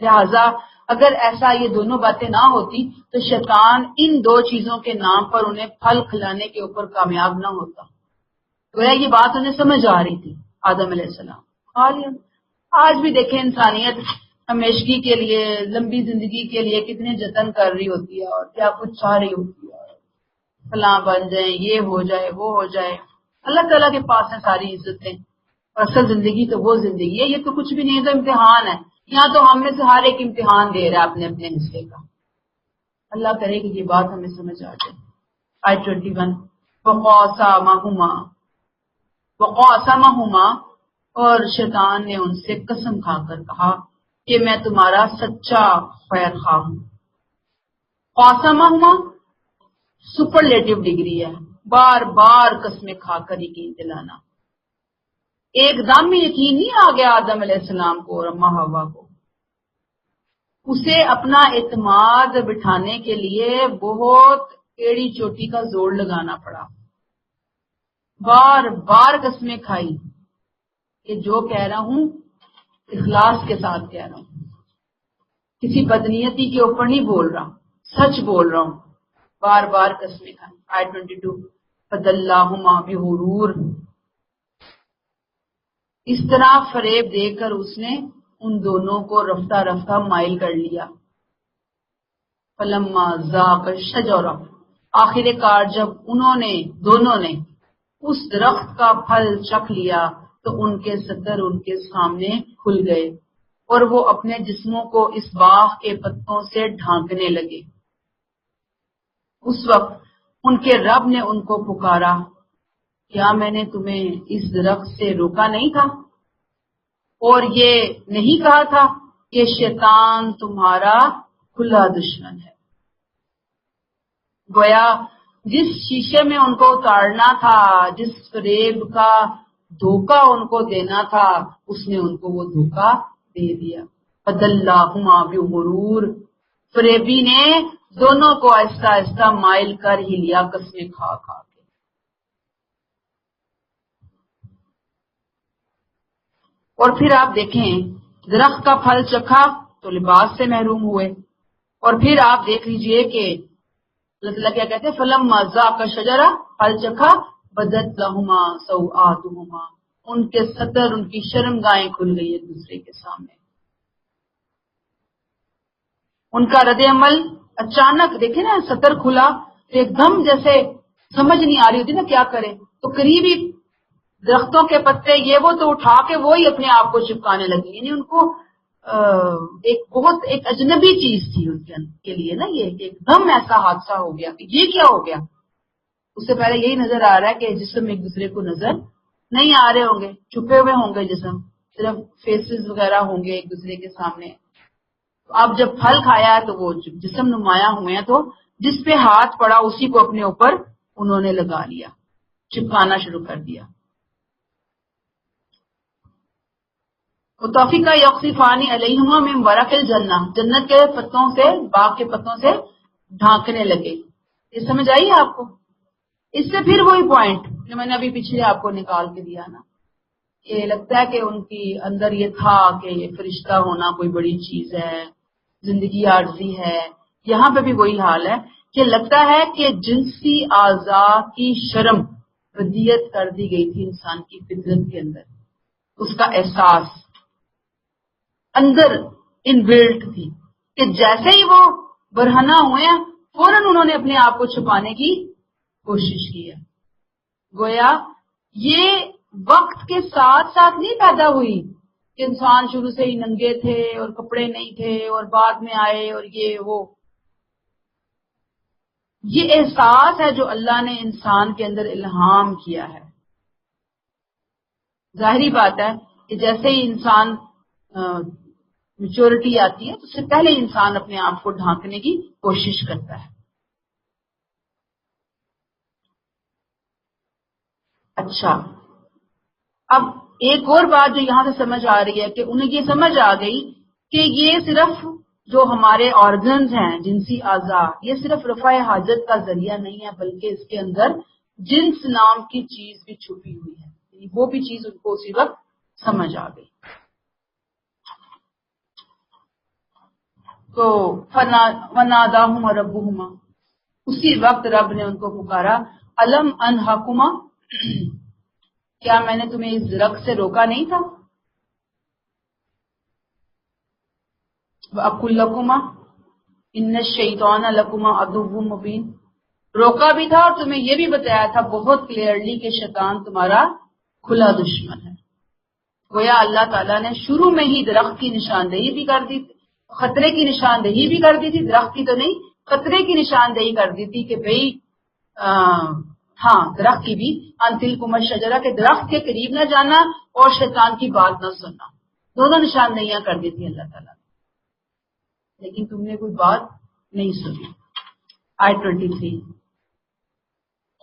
لہذا اگر ایسا یہ دونوں باتیں نہ ہوتی تو شیطان ان دو چیزوں کے نام پر انہیں پھل کھلانے کے اوپر کامیاب نہ ہوتا. گویا یہ بات انہیں سمجھ آ رہی تھی آدم علیہ السلام. آج بھی دیکھیں انسانیت ہمیشگی کے لیے، لمبی زندگی کے لیے کتنے جتن کر رہی ہوتی ہے اور کیا کچھ چاہ رہی ہوتی ہے، فلاں بن جائیں، یہ ہو جائے، وہ ہو جائے. اللہ تعالیٰ کے پاس ہے ساری عزتیں، اور اصل زندگی تو وہ زندگی ہے. یہ تو کچھ بھی نہیں ہے، تو امتحان ہے. یہاں تو ہم میں سے ہر ایک امتحان دے رہا ہے اپنے اپنے حصے کا. اللہ کرے کہ یہ بات ہمیں سمجھ آ جائے. آیت 21 وقاسمہما، اور شیطان نے ان سے قسم کھا کر کہا کہ میں تمہارا سچا خیر خواہ ہوں. قاسمہما سپرلیٹو ڈگری ہے، بار بار قسمیں کھا کر یقین دلانا. ایک دم میں یقین نہیں آ گیا آدم علیہ السلام کو اور اماں حوا کو. اسے اپنا اعتماد بٹھانے کے لیے بہت ایڑی چوٹی کا زور لگانا پڑا. بار بار قسمیں کھائی کہ جو کہہ رہا ہوں اخلاص کے ساتھ کہہ رہا ہوں، کسی بدنیتی کے اوپر نہیں بول رہا، سچ بول رہا ہوں. بار بار قسمیں کھائی. آیت 22 فدلاہما بغرور، اس طرح فریب دے کر اس نے ان دونوں کو رفتہ رفتہ مائل کر لیا. فلما ذاق الشجرہ، آخر کار جب دونوں نے اس درخت کا پھل چکھ لیا تو ان کے صدر ان کے سامنے کھل گئے اور وہ اپنے جسموں کو اس باغ کے پتوں سے ڈھانکنے لگے. اس وقت ان کے رب نے ان کو پکارا، کیا میں نے تمہیں اس درخت سے روکا نہیں تھا؟ اور یہ نہیں کہا تھا کہ شیطان تمہارا کھلا دشمن ہے؟ گویا جس شیشے میں ان کو اتارنا تھا، جس فریب کا دھوکہ ان کو دینا تھا، اس نے ان کو وہ دھوکہ دے دیا. فدلاہما بغرور، فریبی نے دونوں کو آہستہ آہستہ مائل کر ہی لیا قسمیں کھا کھا کے. اور پھر آپ دیکھیں درخت کا پھل چکھا تو لباس سے محروم ہوئے. اور پھر آپ دیکھ لیجئے کہ اللہ تعالیٰ کیا کہتے ہیں، فلما ذاق الشجرہ، پھل چکھا، بدت لہما سوآتہما، ان کے صدر، ان کی شرمگاہیں کھل گئی ایک دوسرے کے سامنے. ان کا رد عمل اچانک دیکھیں نا، صدر کھلا تو ایک دم جیسے سمجھ نہیں آ رہی ہوتی نا کیا کرے، تو قریبی درختوں کے پتے یہ وہ تو اٹھا کے وہی اپنے آپ کو چپکانے لگی. یعنی ان کو ایک اجنبی چیز تھی ان کے لیے نا، یہ ایک دم ایسا حادثہ ہو گیا کہ یہ کیا ہو گیا. اس سے پہلے یہی نظر آ رہا ہے کہ جسم ایک دوسرے کو نظر نہیں آ رہے ہوں گے، چھپے ہوئے ہوں گے جسم، صرف فیسز وغیرہ ہوں گے ایک دوسرے کے سامنے. اب جب پھل کھایا تو وہ جسم نمایاں ہوئے ہیں، تو جس پہ ہاتھ پڑا اسی کو اپنے اوپر انہوں نے لگا لیا، چپکانا شروع کر دیا. متفقہ یقصفانی علیہما من ورق الجنہ، جنت کے پتوں سے، باغ کے پتوں سے ڈھانکنے لگے. یہ سمجھ آئی آپ کو؟ اس سے پھر وہی پوائنٹ جو میں نے ابھی پچھلے آپ کو نکال کے دیا نا، یہ لگتا ہے کہ ان کی اندر یہ تھا کہ یہ فرشتہ ہونا کوئی بڑی چیز ہے، زندگی عارضی ہے. یہاں پہ بھی وہی حال ہے کہ لگتا ہے کہ جنسی اعضاء کی شرم ردیت کر دی گئی تھی انسان کی فطرت کے اندر، اس کا احساس اندر ان بلٹ تھی کہ جیسے ہی وہ برہنہ ہوئے ہیں فوراً انہوں نے اپنے آپ کو چھپانے کی کوشش کی ہے. گویا یہ وقت کے ساتھ ساتھ نہیں پیدا ہوئی کہ انسان شروع سے ہی ننگے تھے اور کپڑے نہیں تھے اور بعد میں آئے اور یہ احساس ہے جو اللہ نے انسان کے اندر الہام کیا ہے. ظاہری بات ہے کہ جیسے ہی انسان میچورٹی آتی ہے تو اس سے پہلے انسان اپنے آپ کو ڈھانکنے کی کوشش کرتا ہے. اچھا، اب ایک اور بات جو یہاں سے سمجھ آ رہی ہے کہ انہیں یہ سمجھ آ گئی کہ یہ صرف جو ہمارے آرگنز ہیں، جنسی اعضاء، یہ صرف رفع حاجت کا ذریعہ نہیں ہے، بلکہ اس کے اندر جنس نام کی چیز بھی چھپی ہوئی ہے. وہ بھی چیز ان کو اسی وقت سمجھ آ گئی. تو فناداہما ربہما، اسی وقت رب نے ان کو پکارا، الم انہاکما، کیا میں نے تمہیں اس درخت سے روکا نہیں تھا؟ وَأَقُلْ لَكُمَا إِنَّ الشَّيْطَانَ لَكُمَا عَدُوٌّ مُبِينٌ، روکا بھی تھا اور تمہیں یہ بھی بتایا تھا بہت کلیئرلی کہ شیطان تمہارا کھلا دشمن ہے. گویا اللہ تعالیٰ نے شروع میں ہی درخت کی نشاندہی بھی کر دی تھی، خطرے کی نشاندہی بھی کر دی تھی، درخت کی تو نہیں، خطرے کی نشاندہی کر دی تھی کہ بھئی ہاں درخت کی بھی، انتلکم الشجرہ کے درخت کے قریب نہ جانا اور شیطان کی بات نہ سننا، دونوں نشاندہیاں کر دی تھی اللہ تعالیٰ نے. لیکن تم نے کوئی بات نہیں سنی. آیت 23،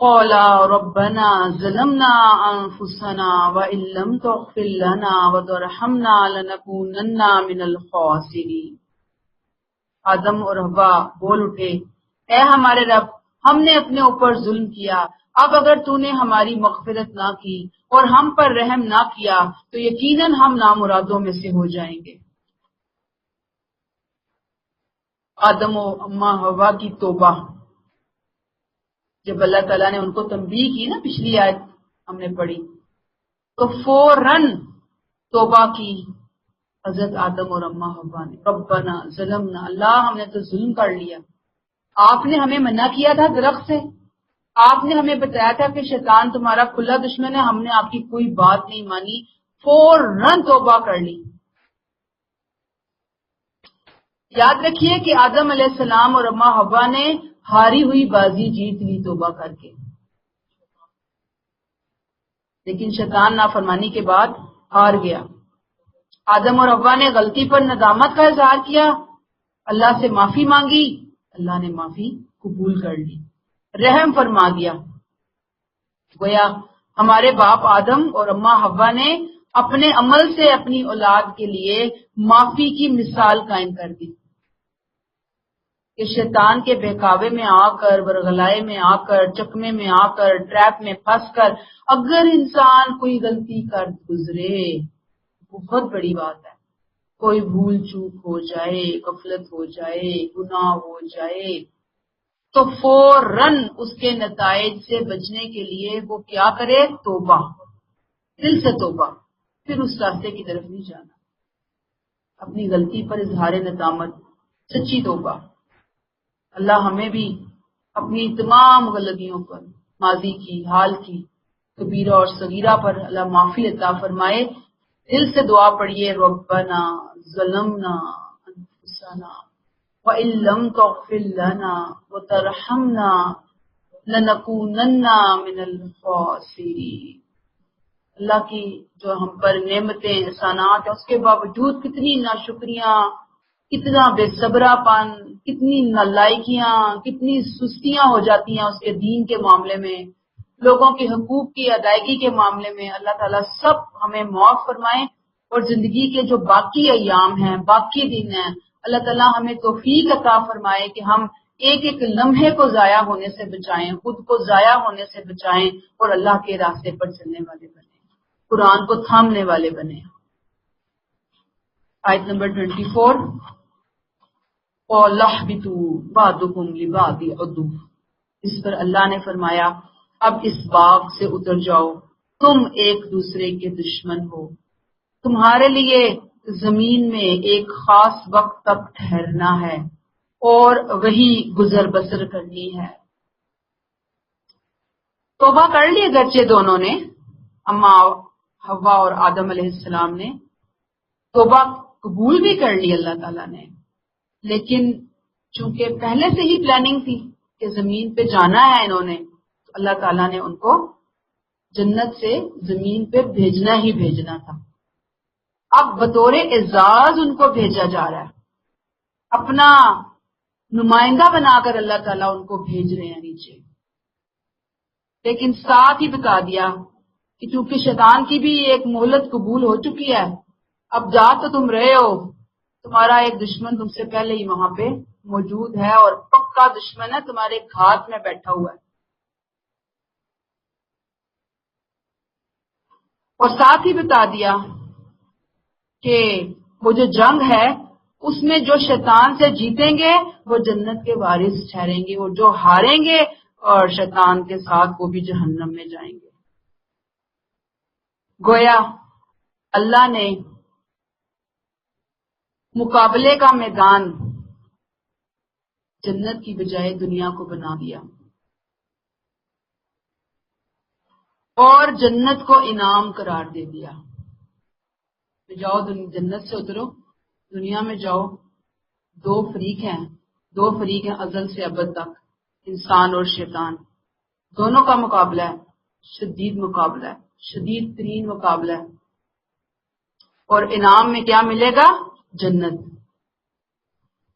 قَالَا رَبَّنَا ظَلَمْنَا أَنفُسَنَا وَإِن لَّمْ تَغْفِرْ لَنَا وَتَرْحَمْنَا لَنَكُونَنَّ مِنَ الْخَاسِرِينَ. آدم اور حوا بول اٹھے، اے ہمارے رب، ہم نے اپنے اوپر ظلم کیا، اب اگر تو نے ہماری مغفرت نہ کی اور ہم پر رحم نہ کیا تو یقیناً ہم نامرادوں میں سے ہو جائیں گے. آدم و اماں حوا کی توبہ، جب اللہ تعالیٰ نے ان کو تنبیہ کی نا، پچھلی آیت ہم نے پڑھی، تو فوراً توبہ کی حضرت آدم اور اماں حوا نے. ربنا ظلمنا، اللہ ہم نے تو ظلم کر لیا، آپ نے ہمیں منع کیا تھا درخت سے، آپ نے ہمیں بتایا تھا کہ شیطان تمہارا کھلا دشمن ہے، ہم نے آپ کی کوئی بات نہیں مانی، فوراً توبہ کر لی. یاد رکھیے کہ آدم علیہ السلام اور اماں حوا نے ہاری ہوئی بازی جیت لی توبہ کر کے، لیکن شیطان نافرمانی کے بعد ہار گیا. آدم اور حوا نے غلطی پر ندامت کا اظہار کیا، اللہ سے معافی مانگی، اللہ نے معافی قبول کر لی، رحم فرما دیا. گویا ہمارے باپ آدم اور اماں حوا نے اپنے عمل سے اپنی اولاد کے لیے معافی کی مثال قائم کر دی کہ شیطان کے بہکاوے میں آ کر، برگلائے میں آ کر، چکمے میں آ کر، ٹریپ میں پھنس کر اگر انسان کوئی غلطی کر گزرے، بہت بڑی بات ہے، کوئی بھول چوک ہو جائے، غفلت ہو جائے، گناہ ہو جائے، تو فوراً اس کے نتائج سے بچنے کے لیے وہ کیا کرے؟ توبہ، دل سے توبہ، پھر اس راستے کی طرف نہیں جانا. اپنی غلطی پر اظہار ندامت، سچی توبہ. اللہ ہمیں بھی اپنی تمام غلطیوں پر، ماضی کی، حال کی، کبیرہ اور صغیرہ پر اللہ معافی عطا فرمائے. دل سے دعا پڑھیے، ربنا ظلمنا انفسنا وَإِن لَّمْ تَغْفِرْ لَنَا وَتَرْحَمْنَا لَنَكُونَنَّ مِنَ الْخَاسِرِينَ. اللہ کی جو ہم پر نعمتیں، احسانات ہیں، اس کے باوجود کتنی ناشکریاں کتنا بے صبرا پن، کتنی نالائکیاں، کتنی سستیاں ہو جاتی ہیں اس کے دین کے معاملے میں، لوگوں کے حقوق کی ادائیگی کے معاملے میں۔ اللہ تعالیٰ سب ہمیں معاف فرمائے، اور زندگی کے جو باقی ایام ہیں، باقی دن ہیں، اللہ تعالیٰ ہمیں توفیق عطا فرمائے کہ ہم ایک ایک لمحے کو ضائع ہونے سے بچائیں، خود کو ضائع ہونے سے بچائیں، اور اللہ کے راستے پر چلنے والے بنیں، قرآن کو تھامنے والے بنیں۔ آیت نمبر 24، وَلَحْبِطُوا بَعْضُكُمْ لِبَعْضٍ عَدُوٌّ، اس پر اللہ نے فرمایا اب اس باغ سے اتر جاؤ، تم ایک دوسرے کے دشمن ہو، تمہارے لیے زمین میں ایک خاص وقت تک ٹھہرنا ہے اور وہی گزر بسر کرنی ہے۔ توبہ کر لی گرچہ دونوں نے، اما حوا اور آدم علیہ السلام نے توبہ قبول بھی کر لی اللہ تعالیٰ نے، لیکن چونکہ پہلے سے ہی پلاننگ تھی کہ زمین پہ جانا ہے انہوں نے، تو اللہ تعالیٰ نے ان کو جنت سے زمین پہ بھیجنا ہی بھیجنا تھا۔ اب بطور اعزاز ان کو بھیجا جا رہا ہے، اپنا نمائندہ بنا کر اللہ تعالیٰ ان کو بھیج رہے ہیں نیچے، لیکن ساتھ ہی بتا دیا کہ چونکہ شیطان کی بھی ایک مہلت قبول ہو چکی ہے، اب جا تو تم رہے ہو، تمہارا ایک دشمن تم سے پہلے ہی وہاں پہ موجود ہے، اور پکا دشمن ہے، تمہارے گھات میں بیٹھا ہوا ہے۔ اور ساتھ ہی بتا دیا کہ وہ جو جنگ ہے اس میں جو شیطان سے جیتیں گے وہ جنت کے وارث ٹھہریں گے، اور جو ہاریں گے اور شیطان کے ساتھ وہ بھی جہنم میں جائیں گے۔ گویا اللہ نے مقابلے کا میدان جنت کی بجائے دنیا کو بنا دیا، اور جنت کو انعام قرار دے دیا۔ جاؤ جنت سے اترو، دنیا میں جاؤ، دو فریق ہیں ازل سے ابد تک، انسان اور شیطان، دونوں کا مقابلہ ہے، شدید مقابلہ ہے، شدید ترین مقابلہ ہے، اور انعام میں کیا ملے گا؟ جنت۔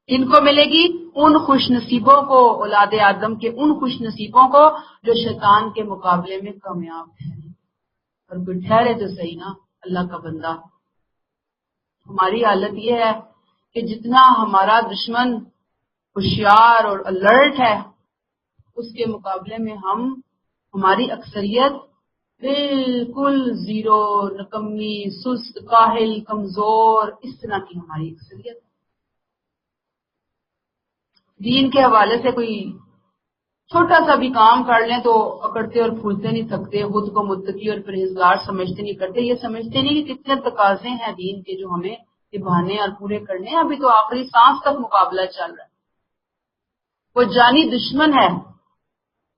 کن کو ملے گی؟ ان خوش نصیبوں کو، اولاد آدم کے ان خوش نصیبوں کو جو شیطان کے مقابلے میں کامیاب ٹھہرے۔ اور کوئی ٹھہرے تو صحیح نا، اللہ کا بندہ۔ ہماری حالت یہ ہے کہ جتنا ہمارا دشمن ہوشیار اور الرٹ ہے، اس کے مقابلے میں ہماری اکثریت بالکل زیرو، نکمی، سست، کاہل، کمزور، اس طرح کی ہماری اکثریت۔ دین کے حوالے سے کوئی چھوٹا سا بھی کام کر لیں تو اکڑتے اور پھولتے نہیں تھکتے، خود کو متقی اور پرہیزگار سمجھتے نہیں کرتے، یہ سمجھتے نہیں کہ کتنے تقاضے ہیں دین کے جو ہمیں نبھانے اور پورے کرنے ہیں۔ ابھی تو آخری سانس تک مقابلہ چل رہا ہے۔ وہ جانی دشمن ہے،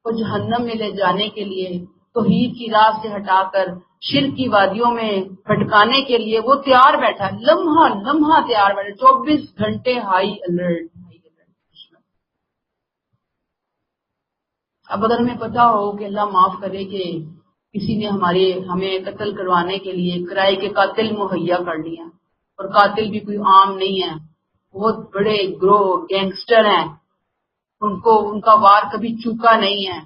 وہ جہنم میں لے جانے کے لیے، توحید کی راہ سے ہٹا کر شرک کی وادیوں میں بھٹکانے کے لیے وہ تیار بیٹھا ہے، لمحہ لمحہ تیار بیٹھا، 24 گھنٹے ہائی الرٹ۔ اب اگر ہمیں پتا ہو کہ اللہ معاف کرے کہ کسی نے ہمیں قتل کروانے کے لیے کرائے کے قاتل مہیا کر لیا، اور قاتل بھی کوئی عام نہیں ہے، بہت بڑے گروہ گینگسٹر ہیں، ان کا وار کبھی چوکا نہیں ہے،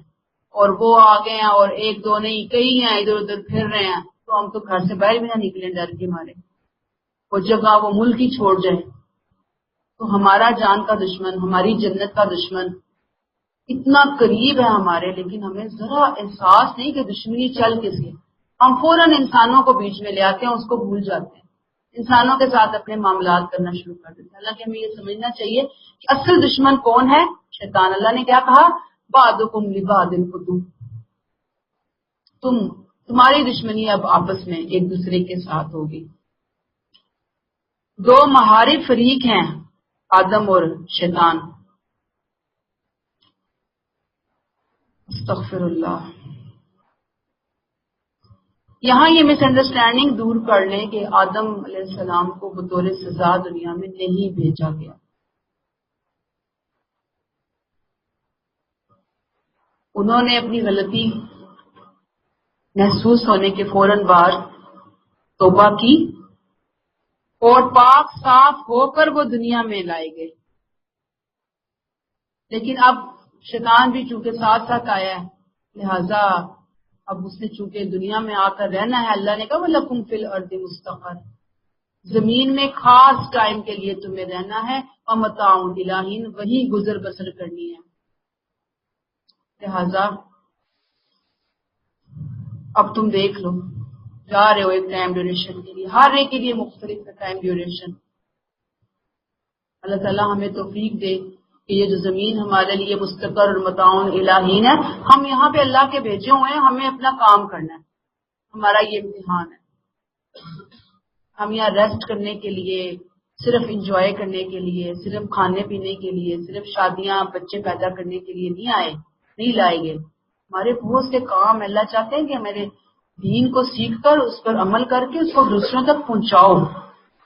اور وہ آ گئے ہیں، اور ایک دو نہیں کئی ہیں ادھر ادھر پھر رہے ہیں، تو ہم تو گھر سے باہر بھی نہ نکلیں ڈر کے مارے، وہ جگہ وہ ملک ہی چھوڑ جائیں۔ تو ہمارا جان کا دشمن، ہماری جنت کا دشمن اتنا قریب ہے ہمارے، لیکن ہمیں ذرا احساس نہیں کہ دشمنی چل کس لیے۔ ہم فوراً انسانوں کو بیچ میں لے آتے ہیں، اس کو بھول جاتے ہیں، انسانوں کے ساتھ اپنے معاملات کرنا شروع کر دیتے ہیں۔ حالانکہ ہمیں یہ سمجھنا چاہیے کہ اصل دشمن کون ہے؟ شیطان۔ اللہ نے کیا کہا؟ بعضکم لبعض عدو، تمہاری دشمنی اب آپس میں ایک دوسرے کے ساتھ ہوگی۔ دو محارب فریق ہیں، آدم اور شیطان۔ استغفر اللہ۔ یہاں یہ مس انڈرسٹینڈنگ دور کر لیں کہ آدم علیہ السلام کو بطور سزا دنیا میں نہیں بھیجا گیا۔ انہوں نے اپنی غلطی محسوس ہونے کے فوراً بعد توبہ کی، اور پاک صاف ہو کر وہ دنیا میں لائے گئے. لیکن اب شیطان بھی چونکہ ساتھ ساتھ آیا ہے، لہذا اب اس نے چونکہ دنیا میں آ کر رہنا ہے، اللہ نے کہا وَلَكُمْ فِي الْأَرْضِ مُسْتَقَرٌّ، زمین میں خاص ٹائم کے لیے تمہیں رہنا ہے، وَمَتَاعٌ إِلَىٰ حِینٍ، وہی گزر بسر کرنی ہے. لہذا اب تم دیکھ لو، جا رہے ہو ایک ٹائم ڈیوریشن کے لیے، ہر ایک کے لیے مختلف ہے ٹائم ڈیوریشن. اللہ تعالیٰ ہمیں توفیق دے کہ یہ جو زمین ہمارے لیے مستقر اور متاع الی حین ہے، ہم یہاں پہ اللہ کے بھیجے ہوئے ہیں، ہمیں اپنا کام کرنا ہے، ہمارا یہ امتحان ہے. ہم یہاں ریسٹ کرنے کے لیے، صرف انجوائے کرنے کے لیے، صرف کھانے پینے کے لیے، صرف شادیاں بچے پیدا کرنے کے لیے نہیں آئے، نہیں لائے گئے. ہمارے بہت سے کام اللہ چاہتے ہیں کہ ہمارے دین کو سیکھ کر اس پر عمل کر کے اس کو دوسروں تک پہنچاؤ.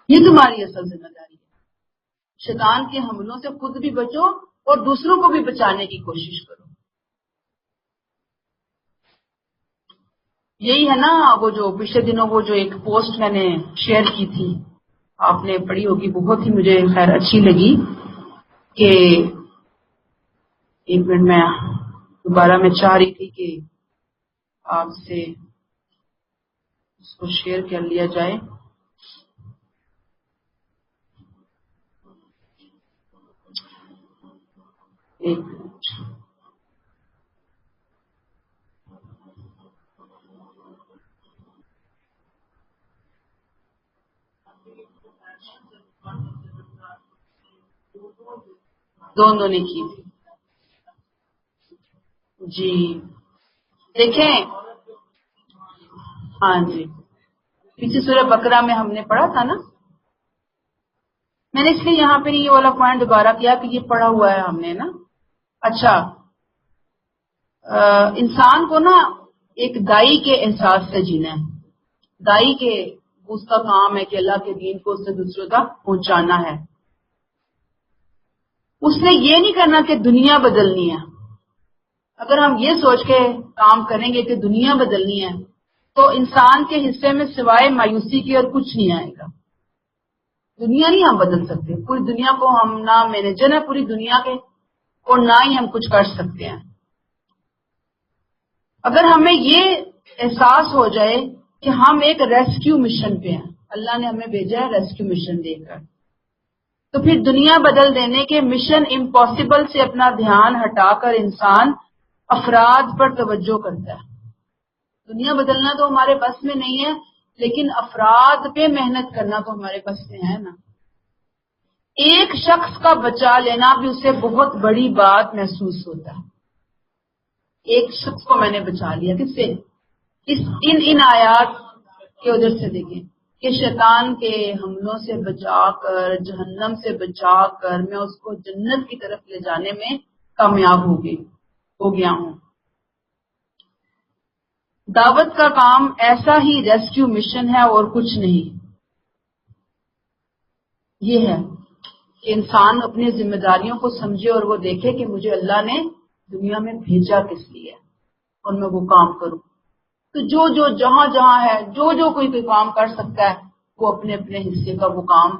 یہ تمہاری اصل ذمہ داری ہے. شیطان کے حملوں سے خود بھی بچو اور دوسروں کو بھی بچانے کی کوشش کرو. یہی ہے نا وہ جو پچھلے دنوں وہ جو ایک پوسٹ میں نے شیئر کی تھی، آپ نے پڑھی ہوگی، بہت ہی مجھے خیر اچھی لگی کہ ایک منٹ میں دوبارہ میں چاہ رہی تھی کہ آپ سے اس کو شیئر کر لیا جائے. ایک منٹ. دونوں نے کی تھی. جی دیکھیں، ہاں جی، پیچھے سورہ بقرہ میں ہم نے پڑھا تھا نا. میں نے اس لیے یہاں پہ یہ والا پوائنٹ دوبارہ کیا کہ یہ پڑھا ہوا ہے ہم نے نا. اچھا، انسان کو نا ایک دائی کے احساس سے جینا ہے. دائی کے اس کا کام ہے کہ اللہ کے دین کو اس سے دوسروں تک پہنچانا ہے. اس نے یہ نہیں کرنا کہ دنیا بدلنی ہے. اگر ہم یہ سوچ کے کام کریں گے کہ دنیا بدلنی ہے تو انسان کے حصے میں سوائے مایوسی کے اور کچھ نہیں آئے گا. دنیا نہیں ہم بدل سکتے، پوری دنیا کو ہم نہ مینیجر ہیں پوری دنیا کے، اور نہ ہی ہم کچھ کر سکتے ہیں. اگر ہمیں یہ احساس ہو جائے کہ ہم ایک ریسکیو مشن پہ ہیں، اللہ نے ہمیں بھیجا ہے ریسکیو مشن دے کر، تو پھر دنیا بدل دینے کے مشن امپاسبل سے اپنا دھیان ہٹا کر انسان افراد پر توجہ کرتا ہے. دنیا بدلنا تو ہمارے بس میں نہیں ہے، لیکن افراد پہ محنت کرنا تو ہمارے بس میں ہے نا. ایک شخص کا بچا لینا بھی اسے بہت بڑی بات محسوس ہوتا ہے. ایک شخص کو میں نے بچا لیا، کس سے؟ ان آیات کے ادھر سے دیکھیں کہ شیطان کے حملوں سے بچا کر، جہنم سے بچا کر میں اس کو جنت کی طرف لے جانے میں کامیاب ہو گیا ہوں. دعوت کا کام ایسا ہی ریسکیو مشن ہے اور کچھ نہیں. یہ ہے کہ انسان اپنی ذمہ داریوں کو سمجھے اور وہ دیکھے کہ مجھے اللہ نے دنیا میں بھیجا کس لیے اور میں وہ کام کروں. تو جو جہاں جہاں ہے، جو کوئی کام کر سکتا ہے وہ اپنے اپنے حصے کا وہ کام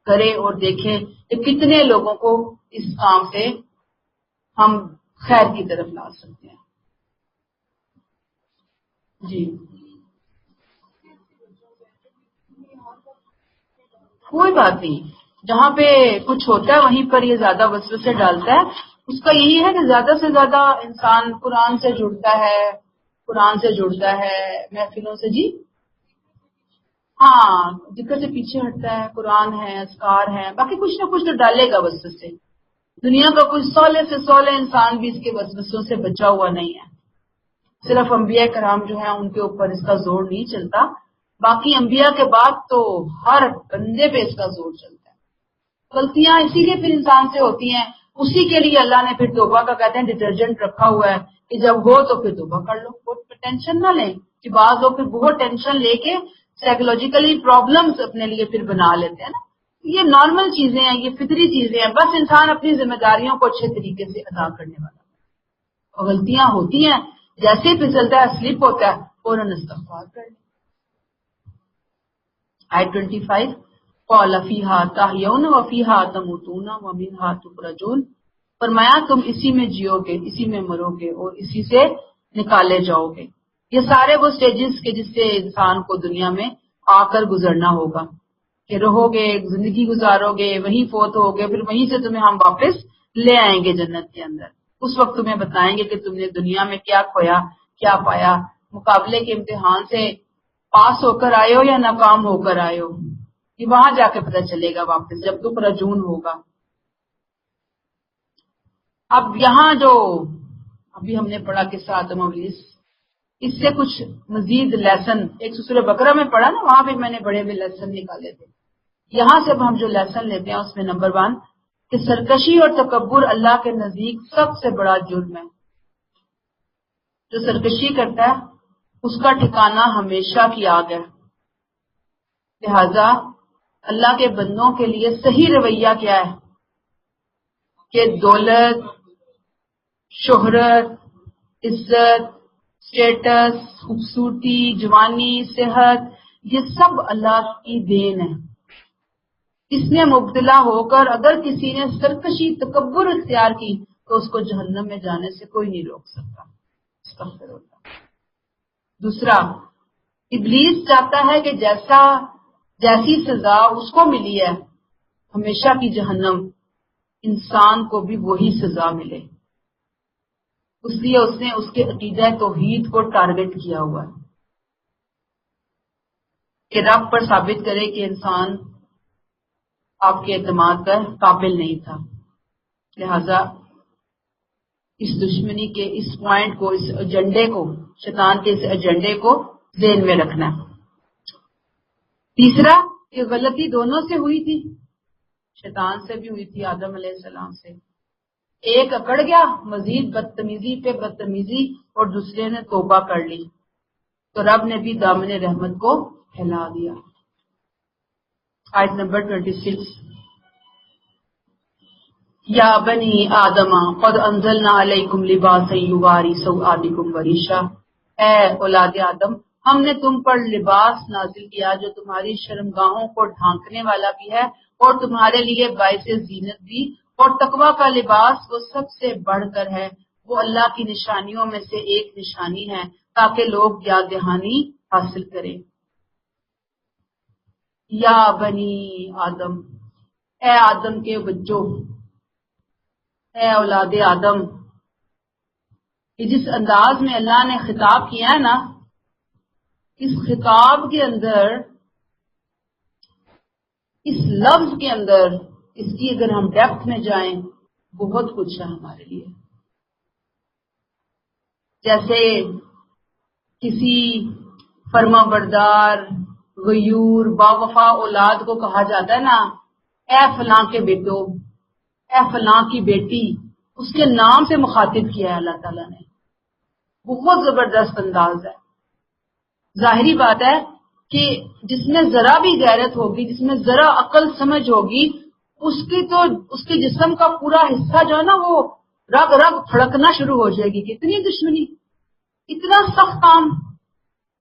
کرے اور دیکھے کہ کتنے لوگوں کو اس کام سے ہم خیر کی طرف لا سکتے ہیں. جی کوئی بات نہیں، جہاں پہ کچھ ہوتا ہے وہیں پر یہ زیادہ وسوسے ڈالتا ہے. اس کا یہی ہے کہ زیادہ سے زیادہ انسان قرآن سے جڑتا ہے محفلوں سے. جی ہاں، ذکر سے پیچھے ہٹتا ہے، قرآن ہے، اذکار ہے، باقی کچھ نہ کچھ تو ڈالے گا وسوسے. دنیا کا کوئی سولے سے سولے انسان بھی اس کے وسوسوں سے بچا ہوا نہیں ہے. صرف انبیاء کرام جو ہیں ان کے اوپر اس کا زور نہیں چلتا، باقی انبیاء کے بعد تو ہر بندے پہ اس کا زور چلتا ہے. غلطیاں اسی لیے پھر انسان سے ہوتی ہیں، اسی کے لیے اللہ نے پھر توبہ کا کہتے ہیں ڈٹرجنٹ رکھا ہوا ہے کہ جب ہو تو پھر توبہ کر لو. ٹینشن نہ لیں کہ بعض لوگ پھر بہت ٹینشن لے کے سائیکولوجیکلی پرابلمز اپنے لیے پھر بنا لیتے ہیں نا. یہ نارمل چیزیں ہیں، یہ فطری چیزیں ہیں، بس انسان اپنی ذمہ داریوں کو اچھے طریقے سے ادا کرنے والا. اور غلطیاں ہوتی ہیں، جیسے ہی پھسلتا ہے سلپ ہوتا ہے فوراً استغفار کر لیں. آیت 25 قال فیہا تحیون وفیہا تموتون ومنہا تخرجون، فرمایا تم اسی میں جیو گے، اسی میں مرو گے اور اسی سے نکالے جاؤ گے۔ یہ سارے وہ سٹیجز کے جس سے انسان کو دنیا میں آ کر گزرنا ہوگا کہ رہو گے، زندگی گزارو گے، وہیں فوت ہوگے، پھر وہیں سے تمہیں ہم واپس لے آئیں گے جنت کے اندر۔ اس وقت تمہیں بتائیں گے کہ تم نے دنیا میں کیا کھویا، کیا پایا، مقابلے کے امتحان سے پاس ہو کر آئے ہو یا ناکام ہو کر آئے ہو۔ یہ وہاں جا کے پتہ چلے گا واپس جب تخرجون ہوگا۔ اب یہاں جو ابھی ہم نے پڑھا قصہ آدم و ابلیس، اس سے کچھ مزید لیسن ایک سورہ بقرہ میں پڑھا نا، وہاں پہ میں نے بڑے بڑے لیسن نکالے تھے۔ یہاں سے اب ہم جو لیسن لیتے ہیں اس میں نمبر 1 کہ سرکشی اور تکبر اللہ کے نزدیک سب سے بڑا جرم ہے۔ جو سرکشی کرتا ہے اس کا ٹھکانہ ہمیشہ کی آگ ہے۔ لہذا اللہ کے بندوں کے لیے صحیح رویہ کیا ہے کہ دولت، شہرت، عزت، اسٹیٹس، خوبصورتی، جوانی، صحت، یہ سب اللہ کی دین ہے۔ اس میں مبتلا ہو کر اگر کسی نے سرکشی تکبر اختیار کی تو اس کو جہنم میں جانے سے کوئی نہیں روک سکتا۔ استغفر اللہ۔ دوسرا، ابلیس چاہتا ہے کہ جیسی سزا اس کو ملی ہے ہمیشہ کی جہنم، انسان کو بھی وہی سزا ملے۔ اس لیے اس نے اس کے عقیدہ توحید کو ٹارگٹ کیا ہوا ہے کہ رب پر ثابت کرے کہ انسان آپ کے اعتماد کا قابل نہیں تھا۔ لہذا اس دشمنی کے اس پوائنٹ کو، اس ایجنڈے کو، شیطان کے اس ایجنڈے کو ذہن میں رکھنا ہے۔ تیسرا، یہ غلطی دونوں سے ہوئی تھی، شیطان سے بھی ہوئی تھی، آدم علیہ السلام سے۔ ایک اکڑ گیا مزید بدتمیزی پہ بدتمیزی اور دوسرے نے توبہ کر لی تو رب نے بھی دامن رحمت کو پھیلا دیا۔ آیت نمبر 26، یا بنی آدم قد انزلنا علیکم لباسا یواری سوآتکم وریشا، اے اولاد آدم ہم نے تم پر لباس نازل کیا جو تمہاری شرمگاہوں کو ڈھانکنے والا بھی ہے اور تمہارے لیے باعث زینت بھی، اور تقوی کا لباس وہ سب سے بڑھ کر ہے، وہ اللہ کی نشانیوں میں سے ایک نشانی ہے تاکہ لوگ یاد دہانی حاصل کریں۔ یا بنی آدم، اے آدم کے بچوں، اے اولاد آدم، یہ جس انداز میں اللہ نے خطاب کیا ہے نا، اس خطاب کے اندر، اس لفظ کے اندر، اس کی اگر ہم ڈیپتھ میں جائیں بہت کچھ ہے ہمارے لیے۔ جیسے کسی فرما بردار غیور باوفا اولاد کو کہا جاتا ہے نا، اے فلاں کے بیٹو، اے فلاں کی بیٹی، اس کے نام سے مخاطب کیا ہے اللہ تعالیٰ نے۔ بہت زبردست انداز ہے۔ ظاہری بات ہے کہ جس میں ذرا بھی غیرت ہوگی، جس میں ذرا عقل سمجھ ہوگی، اس کے جسم کا پورا حصہ جو ہے نا وہ رگ رگ پھڑکنا شروع ہو جائے گی۔ کتنی دشمنی، اتنا سخت کام،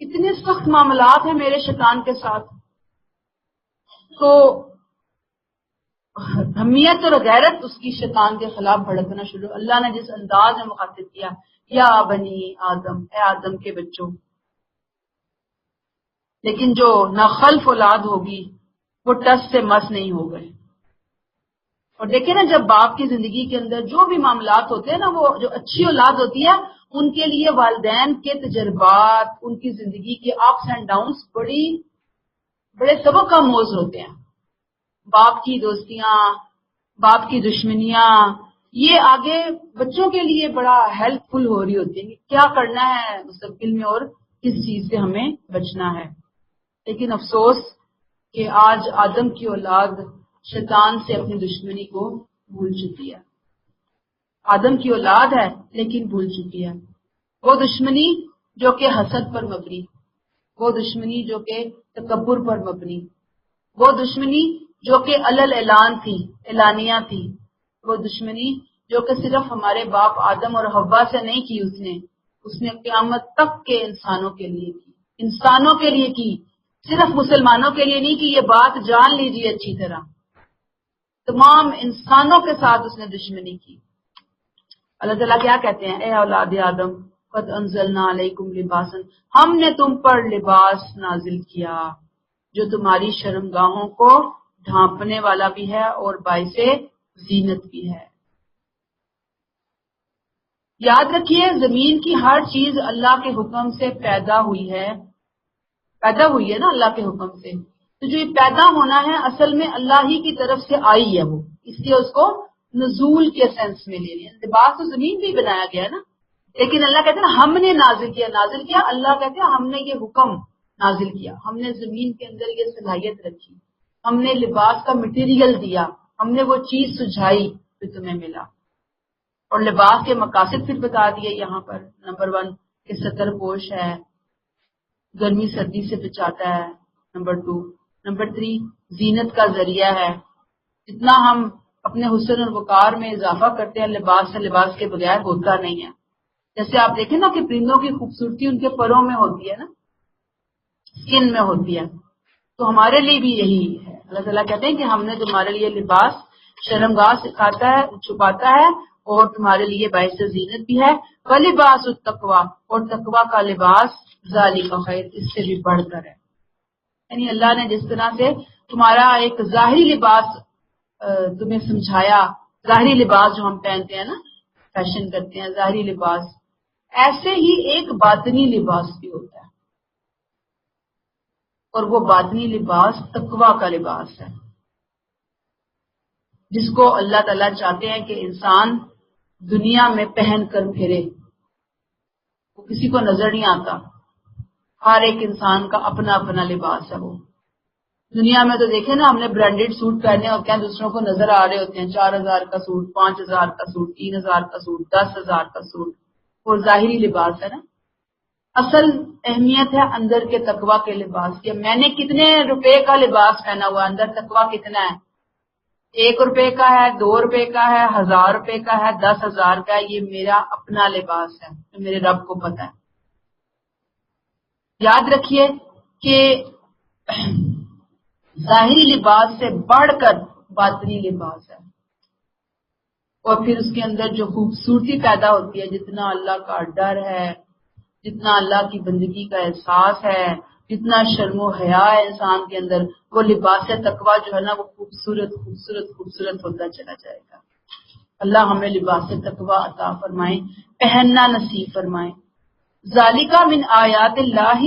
اتنے سخت معاملات ہیں میرے شیطان کے ساتھ۔ تو حمیت اور غیرت اس کی شیطان کے خلاف بھڑکنا شروع۔ اللہ نے جس انداز میں مخاطب کیا، یا بنی آدم، اے آدم کے بچوں، لیکن جو ناخلف اولاد ہوگی وہ ٹس سے مس نہیں ہو گئے۔ اور دیکھیں نا، جب باپ کی زندگی کے اندر جو بھی معاملات ہوتے ہیں نا، وہ جو اچھی اولاد ہوتی ہے ان کے لیے والدین کے تجربات، ان کی زندگی کے اپس اینڈ ڈاؤنس بڑے سبق آموز ہوتے ہیں۔ باپ کی دوستیاں، باپ کی دشمنیاں، یہ آگے بچوں کے لیے بڑا ہیلپ فل ہو رہی ہوتی ہے کہ کیا کرنا ہے مستقبل میں اور کس چیز سے ہمیں بچنا ہے۔ لیکن افسوس کہ آج آدم کی اولاد شیطان سے اپنی دشمنی کو بھول چکی ہے۔ آدم کی اولاد ہے لیکن بھول چکی ہے وہ دشمنی جو کہ حسد پر مبنی، وہ دشمنی جو کہ تکبر پر مبنی، وہ دشمنی جو کہ علل اعلان تھی، اعلانیہ تھی، وہ دشمنی جو کہ صرف ہمارے باپ آدم اور حوا سے نہیں کی، اس نے قیامت تک کے انسانوں کے لیے کی، انسانوں کے لیے کی، صرف مسلمانوں کے لیے نہیں کہ یہ بات جان لیجیے اچھی طرح، تمام انسانوں کے ساتھ اس نے دشمنی کی۔ اللہ تعالیٰ کیا کہتے ہیں؟ اے اولاد آدم قد انزلنا علیکم لباسا، ہم نے تم پر لباس نازل کیا جو تمہاری شرمگاہوں کو ڈھانپنے والا بھی ہے اور باعث زینت بھی ہے۔ یاد رکھیے زمین کی ہر چیز اللہ کے حکم سے پیدا ہوئی ہے نا، اللہ کے حکم سے۔ تو جو یہ پیدا ہونا ہے اصل میں اللہ ہی کی طرف سے آئی ہے، وہ اس لیے اس کو نزول کے سینس میں لے لیا۔ لباس تو زمین پہ ہی بنایا گیا ہے نا، لیکن اللہ کہتے ہیں ہم نے نازل کیا، اللہ کہتے ہیں ہم نے یہ حکم نازل کیا، ہم نے زمین کے اندر یہ صلاحیت رکھی، ہم نے لباس کا مٹیریل دیا، ہم نے وہ چیز سجھائی جو تمہیں ملا۔ اور لباس کے مقاصد پھر بتا دیے یہاں پر، نمبر 1 کہ ستر پوش ہے، گرمی سردی سے بچاتا ہے، نمبر 2، نمبر 3 زینت کا ذریعہ ہے۔ جتنا ہم اپنے حسن اور وقار میں اضافہ کرتے ہیں لباس سے، لباس کے بغیر ہوتا نہیں ہے۔ جیسے آپ دیکھیں نا کہ پرندوں کی خوبصورتی ان کے پروں میں ہوتی ہے نا، اسکن میں ہوتی ہے، تو ہمارے لیے بھی یہی ہے۔ اللہ تعالیٰ کہتے ہیں کہ ہم نے تمہارے لیے لباس شرمگاہ سکھاتا ہے، چھپاتا ہے، اور تمہارے لیے باعث زینت بھی ہے۔ وَلِبَاسُ التَّقْوَىٰ، اور تقویٰ کا لباس ذَلِکَ خیر، اس سے بھی بڑھ کر ہے۔ یعنی اللہ نے جس طرح سے تمہارا ایک ظاہری لباس تمہیں سمجھایا، ظاہری لباس جو ہم پہنتے ہیں نا، فیشن کرتے ہیں ظاہری لباس، ایسے ہی ایک باطنی لباس بھی ہوتا ہے، اور وہ باطنی لباس تقویٰ کا لباس ہے، جس کو اللہ تعالیٰ چاہتے ہیں کہ انسان دنیا میں پہن کر پھرے، وہ کسی کو نظر نہیں آتا، ہر ایک انسان کا اپنا اپنا لباس ہے۔ وہ دنیا میں تو دیکھیں نا، ہم نے برانڈیڈ سوٹ پہنے ہوتے ہیں، دوسروں کو نظر آ رہے ہوتے ہیں، 4000 کا سوٹ، 5000 کا سوٹ، 3000 کا سوٹ، 10,000 کا سوٹ، وہ ظاہری لباس ہے نا۔ اصل اہمیت ہے اندر کے تقویٰ کے لباس کی۔ میں نے کتنے روپے کا لباس پہنا ہوا، اندر تقویٰ کتنا ہے؟ 1 روپے کا ہے، 2 روپے کا ہے، 1000 روپے کا ہے، 10,000 کا ہے، یہ میرا اپنا لباس ہے، میرے رب کو پتا ہے۔ یاد رکھیے کہ ظاہری لباس سے بڑھ کر باطنی لباس ہے، اور پھر اس کے اندر جو خوبصورتی پیدا ہوتی ہے، جتنا اللہ کا ڈر ہے، جتنا اللہ کی بندگی کا احساس ہے، جتنا شرم و حیا ہے انسان کے اندر، وہ لباس تقویٰ جو ہے نا، وہ خوبصورت خوبصورت خوبصورت ہوتا چلا جائے گا۔ اللہ ہمیں لباس تقویٰ عطا فرمائے، پہننا نصیب فرمائے۔ ذالک من آیات اللہ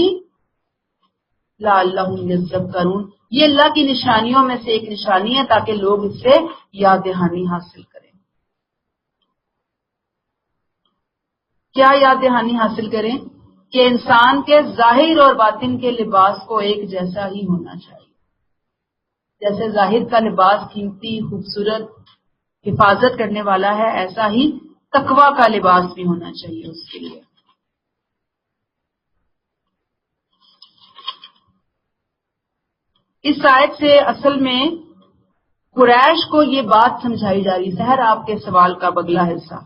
لعلہم یذکرون، یہ اللہ کی نشانیوں میں سے ایک نشانی ہے تاکہ لوگ اس سے یاد دہانی حاصل کریں۔ کیا یاد دہانی حاصل کریں؟ کہ انسان کے ظاہر اور باطن کے لباس کو ایک جیسا ہی ہونا چاہیے۔ جیسے ظاہر کا لباس قیمتی، خوبصورت، حفاظت کرنے والا ہے، ایسا ہی تقویٰ کا لباس بھی ہونا چاہیے اس کے لیے۔ اس آیت سے اصل میں قریش کو یہ بات سمجھائی جا رہی ہے، آپ کے سوال کا اگلا حصہ،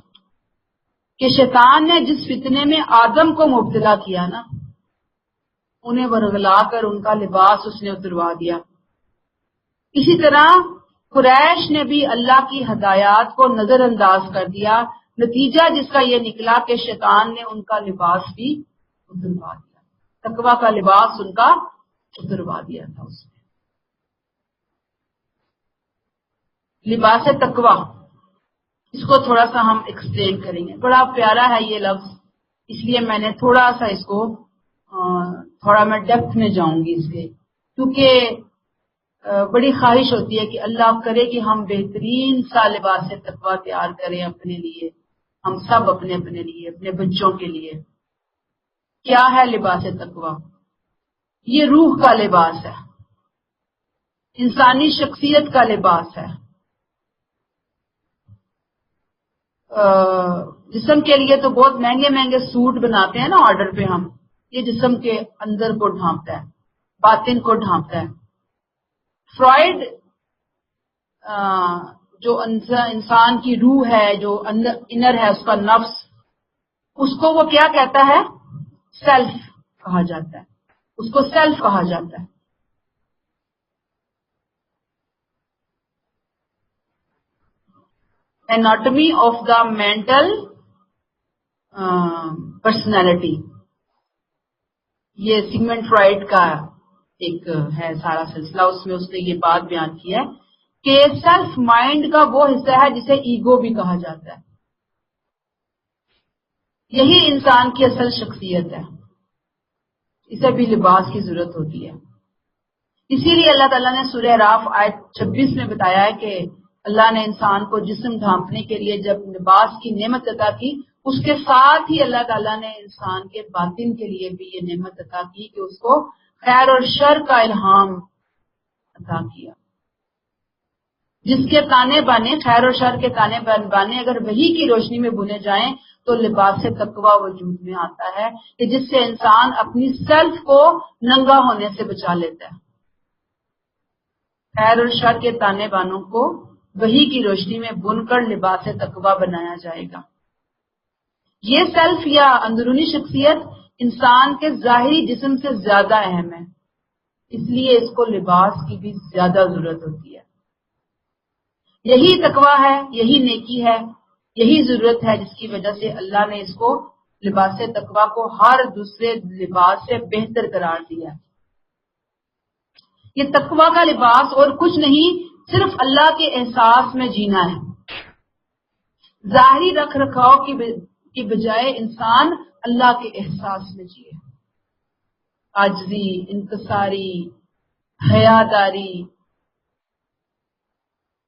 کہ شیطان نے جس فتنے میں آدم کو مبتلا کیا نا، انہیں ورغلا کر ان کا لباس اس نے اتروا دیا، اسی طرح قریش نے بھی اللہ کی ہدایات کو نظر انداز کر دیا، نتیجہ جس کا یہ نکلا کہ شیطان نے ان کا لباس بھی اتروا دیا، تقویٰ کا لباس ان کا اتروا دیا تھا اس نے۔ لباس تقویٰ، اس کو تھوڑا سا ہم ایکسپلین کریں گے، بڑا پیارا ہے یہ لفظ، اس لیے میں نے تھوڑا سا اس کو تھوڑا میں ڈیپتھ میں جاؤں گی اس کے، کیونکہ بڑی خواہش ہوتی ہے کہ اللہ کرے کہ ہم بہترین سا لباس تقویٰ تیار کریں اپنے لیے، ہم سب اپنے لیے، اپنے بچوں کے لیے۔ کیا ہے لباس تقویٰ؟ یہ روح کا لباس ہے، انسانی شخصیت کا لباس ہے۔ جسم کے لیے تو بہت مہنگے مہنگے سوٹ بناتے ہیں نا آرڈر پہ ہم، یہ جسم کے اندر کو ڈھانپتا ہے، باطن کو ڈھانپتا ہے۔ فرائڈ جو انسان کی روح ہے، جو انر ہے، اس کا نفس، اس کو وہ کیا کہتا ہے؟ سیلف کہا جاتا ہے، اس کو سیلف کہا جاتا ہے۔ anatomy of the mental personality. یہ سیگمنڈ فرائڈ کا ایک ہے سارا سلسلہ، اس میں اس نے یہ بات بیان کی ہے کہ سیلف مائنڈ کا وہ حصہ ہے جسے ایگو بھی کہا جاتا ہے. یہی انسان کی اصل شخصیت ہے، اسے بھی لباس کی ضرورت ہوتی ہے. اسی لیے اللہ تعالیٰ نے سورہ اعراف آیت 26 میں بتایا ہے کہ اللہ نے انسان کو جسم ڈھانپنے کے لیے جب لباس کی نعمت عطا کی، اس کے ساتھ ہی اللہ تعالیٰ نے انسان کے باطن کے لیے بھی یہ نعمت عطا کی کہ اس کو خیر اور شر کا الہام عطا کیا. جس کے تانے بانے، خیر اور شر کے تانے بانے اگر وحی کی روشنی میں بنے جائیں تو لباس تقویٰ وجود میں آتا ہے کہ جس سے انسان اپنی سیلف کو ننگا ہونے سے بچا لیتا ہے. خیر اور شر کے تانے بانوں کو وحی کی روشنی میں بن کر لباس تقویٰ بنایا جائے گا. یہ سیلف یا اندرونی شخصیت انسان کے ظاہری جسم سے زیادہ اہم ہے، اس لیے اس کو لباس کی بھی زیادہ ضرورت ہوتی ہے. یہی تقویٰ ہے، یہی نیکی ہے، یہی ضرورت ہے جس کی وجہ سے اللہ نے اس کو لباس تقویٰ کو ہر دوسرے لباس سے بہتر قرار دیا. یہ تقویٰ کا لباس اور کچھ نہیں، صرف اللہ کے احساس میں جینا ہے. ظاہری رکھ رکھاؤ کی بجائے انسان اللہ کے احساس میں جیے. عاجزی، انکساری، حیاداری،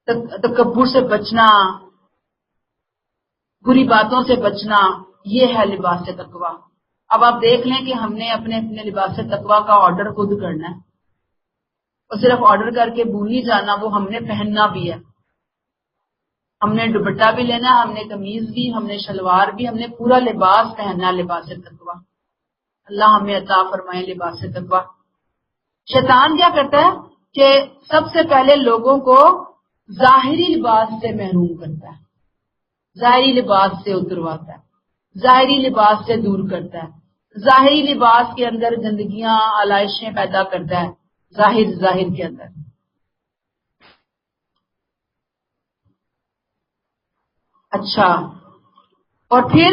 تکبر سے بچنا، بری باتوں سے بچنا، یہ ہے لباس تقویٰ. اب آپ دیکھ لیں کہ ہم نے اپنے لباس تقویٰ کا آرڈر خود کرنا ہے، اور صرف آرڈر کر کے بھول نہیں جانا، وہ ہم نے پہننا بھی ہے. ہم نے دوپٹہ بھی لینا، ہم نے قمیض بھی، ہم نے شلوار بھی، ہم نے پورا لباس پہننا، لباس تقویٰ. اللہ ہمیں عطا فرمائے لباس تقویٰ. شیطان کیا کرتا ہے کہ سب سے پہلے لوگوں کو ظاہری لباس سے محروم کرتا ہے، ظاہری لباس سے اترواتا ہے، ظاہری لباس سے دور کرتا ہے، ظاہری لباس کے اندر گندگیاں، آلائشیں پیدا کرتا ہے ظاہر کے اندر. اچھا، اور پھر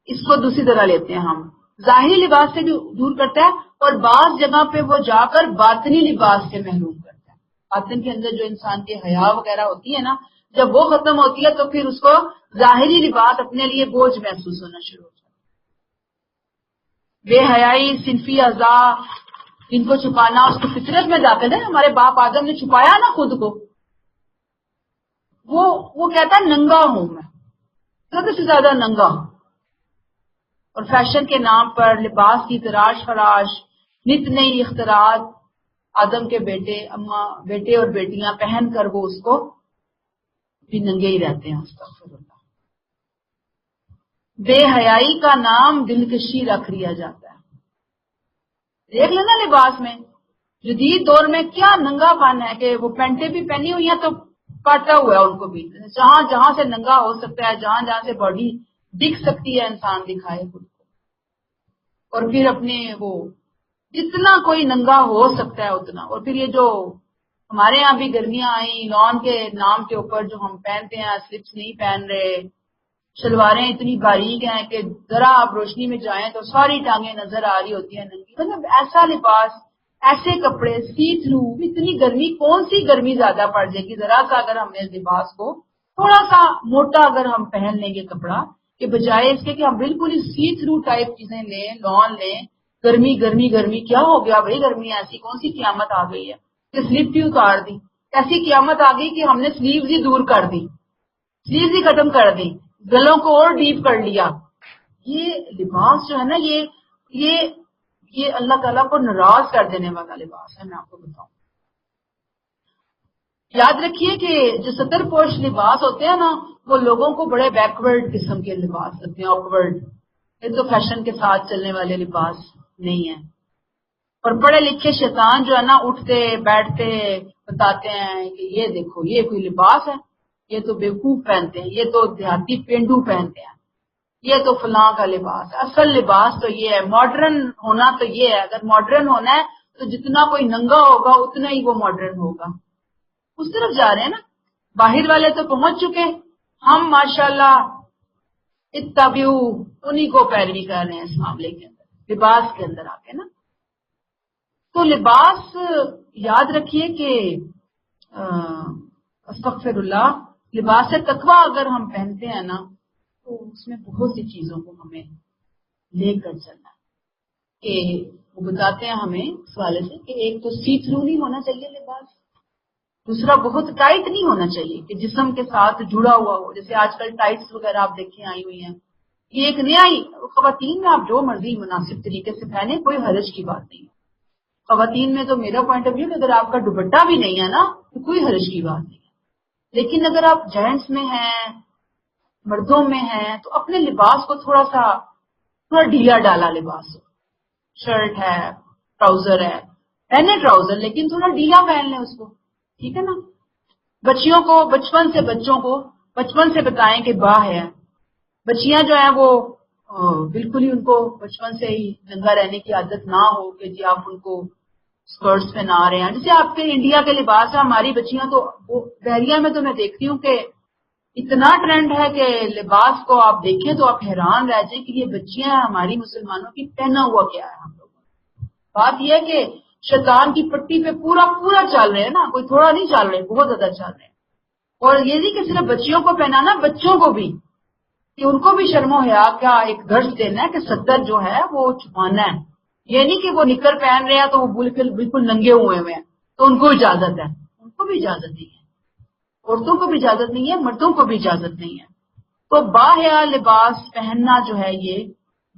اس کو دوسری طرح لیتے ہیں ہم. ظاہری لباس سے دور کرتا ہے اور بعض جگہ پہ وہ جا کر باطنی لباس سے محروم کرتا ہے. باطن کے اندر جو انسان کی حیا وغیرہ ہوتی ہے نا، جب وہ ختم ہوتی ہے تو پھر اس کو ظاہری لباس اپنے لیے بوجھ محسوس ہونا شروع ہوتا ہے. بے حیائی، صنفی اعضاء، ان کو چھپانا اس کو فطرت میں داخل ہے. ہمارے باپ آدم نے چھپایا نا خود کو، وہ کہتا ہے ننگا ہوں میں، زیادہ سے زیادہ ننگا ہوں. اور فیشن کے نام پر لباس کی تراش فراش، نت نئی اختراعات آدم کے بیٹے اور بیٹیاں پہن کر وہ اس کو بھی ننگے ہی رہتے ہیں. استغفر اللہ. بے حیائی کا نام دلکشی رکھ لیا جاتا ہے. دیکھ لینا لباس میں جدید دور میں کیا ننگا پن ہے کہ وہ پینٹیں بھی پہنی ہوئی ہیں تو کاٹا ہوا ہے ان کو بھی. جہاں جہاں سے ننگا ہو سکتا ہے، جہاں جہاں سے باڈی دکھ سکتی ہے، انسان دکھائے خود کو. اور پھر اپنے وہ جتنا کوئی ننگا ہو سکتا ہے اتنا. اور پھر یہ جو ہمارے یہاں بھی گرمیاں آئیں، لان کے نام کے اوپر جو ہم پہنتے ہیں، سلپس نہیں پہن رہے، شلواریں اتنی باریک ہیں کہ ذرا آپ روشنی میں جائیں تو ساری ٹانگیں نظر آ رہی ہوتی ہیں ننگی. مطلب ایسا لباس، ایسے کپڑے، سی تھرو، اتنی گرمی، کون سی گرمی زیادہ پڑ جائے گی؟ ذرا سا اگر ہم نے لباس کو تھوڑا سا موٹا اگر ہم پہن لیں گے کپڑا، کہ بجائے اس کے کہ ہم بالکل ہی سی تھرو ٹائپ چیزیں لیں، لان لیں، گرمی گرمی گرمی کیا ہو گیا بھائی؟ گرمی ایسی کون سی قیامت آ گئی ہے کہ سلیپ بھی اتار دی؟ ایسی قیامت آ گئی کہ ہم نے سلیوز ہی دور کر دی، سلیوز ہی ختم کر دی، گلوں کو اور ڈیپ کر لیا. یہ لباس جو ہے نا، یہ اللہ تعالیٰ کو ناراض کر دینے والا لباس ہے. میں آپ کو بتاؤں، یاد رکھیے کہ جو ستر پوش لباس ہوتے ہیں نا، وہ لوگوں کو بڑے بیکورڈ قسم کے لباس لگتے ہیں، آکورڈ. یہ تو فیشن کے ساتھ چلنے والے لباس نہیں ہیں. اور پڑھے لکھے شیطان جو ہے نا، اٹھتے بیٹھتے بتاتے ہیں کہ یہ دیکھو یہ کوئی لباس ہے، یہ تو بیوقوف پہنتے ہیں، یہ تو دیہاتی پینڈو پہنتے ہیں، یہ تو فلاں کا لباس. اصل لباس تو یہ ہے، ماڈرن ہونا تو یہ ہے. اگر ماڈرن ہونا ہے تو جتنا کوئی ننگا ہوگا اتنا ہی وہ ماڈرن ہوگا. اس طرف جا رہے ہیں نا. باہر والے تو پہنچ چکے، ہم ماشاءاللہ اتبعو انہی کو پیروی کر رہے ہیں اس معاملے کے اندر، لباس کے اندر آ کے نا۔ تو لباس یاد رکھیے کہ استغفر اللہ، لباس تقوی اگر ہم پہنتے ہیں نا تو اس میں بہت سی چیزوں کو ہمیں لے کر چلنا ہے کہ وہ بتاتے ہیں ہمیں اس حوالے سے کہ ایک تو سی تھرو نہیں ہونا چاہیے لباس، دوسرا بہت ٹائٹ نہیں ہونا چاہیے کہ جسم کے ساتھ جڑا ہوا ہو، جیسے آج کل ٹائٹس وغیرہ آپ دیکھیں آئی ہوئی ہیں، یہ ایک نیا ہی، خواتین میں آپ جو مرضی مناسب طریقے سے پہنے، کوئی حرج کی بات نہیں ہے۔ خواتین میں تو میرا پوائنٹ آف ویو کہ اگر آپ کا دوپٹہ بھی نہیں ہے نا تو کوئی حرج کی بات نہیں ہے، لیکن اگر آپ جینٹس میں ہیں، مردوں میں ہیں، تو اپنے لباس کو تھوڑا ڈھیلا ڈالا لباس ہو، شرٹ ہے، ٹراؤزر ہے، پہنے ٹراؤزر لیکن تھوڑا ڈھیلا پہن لیں اس کو، ٹھیک ہے نا۔ بچیوں کو بچپن سے بتائیں کہ با ہے، بچیاں جو ہیں وہ بالکل ہی ان کو بچپن سے ہی ننگا رہنے کی عادت نہ ہو کہ جی آپ ان کو اسکرٹس پہنا رہے ہیں، جیسے آپ کے انڈیا کے لباس ہے، ہماری بچیاں تو بحریہ میں تو میں دیکھتی ہوں کہ اتنا ٹرینڈ ہے کہ لباس کو آپ دیکھیں تو آپ حیران رہ جائیں کہ یہ بچیاں ہماری مسلمانوں کی پہنا ہوا کیا ہے ہم لوگوں نے۔ بات یہ ہے کہ شیطان کی پٹی پہ پورا چل رہے ہیں نا، کوئی تھوڑا نہیں چل رہے، بہت زیادہ چل رہے ہیں۔ اور یہ نہیں کہ صرف بچیوں کو پہنانا، بچوں کو بھی، کہ ان کو بھی شرم و حیا کا ایک درس دینا ہے کہ صدر جو ہے وہ چھپانا ہے، یہ نہیں کہ وہ نکر پہن رہے ہیں تو وہ بالکل ننگے ہوئے ہیں تو ان کو اجازت ہے، ان کو بھی اجازت نہیں ہے، عورتوں کو بھی اجازت نہیں ہے، مردوں کو بھی اجازت نہیں ہے۔ تو باحیا لباس پہننا جو ہے یہ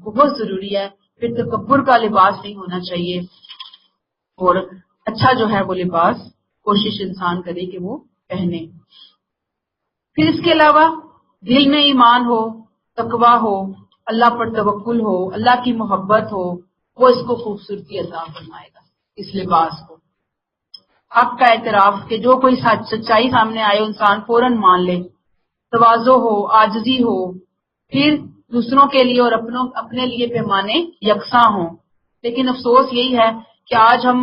بہت ضروری ہے، پھر تکبر کا لباس نہیں ہونا چاہیے، اور اچھا جو ہے وہ لباس کوشش انسان کرے کہ وہ پہنے۔ پھر اس کے علاوہ دل میں ایمان ہو، تقوی ہو، اللہ پر توکل ہو، اللہ کی محبت ہو، وہ اس کو خوبصورتی عطا فرمائے گا اس لباس کو۔ حق کا اعتراف کہ جو کوئی سچائی سامنے آئے انسان فوراً مان لے، تواضع ہو، عاجزی ہو، پھر دوسروں کے لیے اور اپنے لیے پیمانے یکساں ہوں۔ لیکن افسوس یہی ہے کہ آج ہم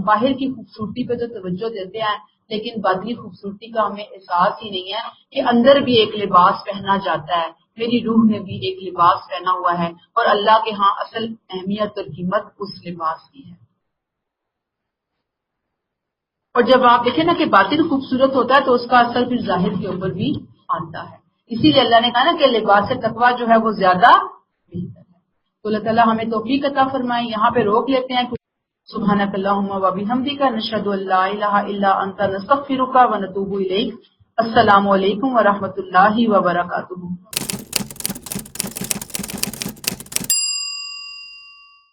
باہر کی خوبصورتی پہ تو توجہ دیتے ہیں لیکن باطنی خوبصورتی کا ہمیں احساس ہی نہیں ہے کہ اندر بھی ایک لباس پہنا جاتا ہے، میری روح نے بھی ایک لباس پہنا ہوا ہے، اور اللہ کے ہاں اصل اہمیت اور قیمت اس لباس کی ہے۔ اور جب آپ دیکھیں نا کہ باطن خوبصورت ہوتا ہے تو اس کا اثر پھر ظاہر کے اوپر بھی آتا ہے، اسی لیے اللہ نے کہا نا کہ لباس تقویٰ جو ہے وہ زیادہ بہتر ہے۔ تو اللہ تعالیٰ ہمیں توفیق عطا فرمائے۔ یہاں پہ روک لیتے ہیں۔ سبحانک اللہم و بحمدک، نشہد ان لا الہ الا انت، نستغفرک و نتوب الیک۔ السلام علیکم و رحمۃ اللہ وبرکاتہ۔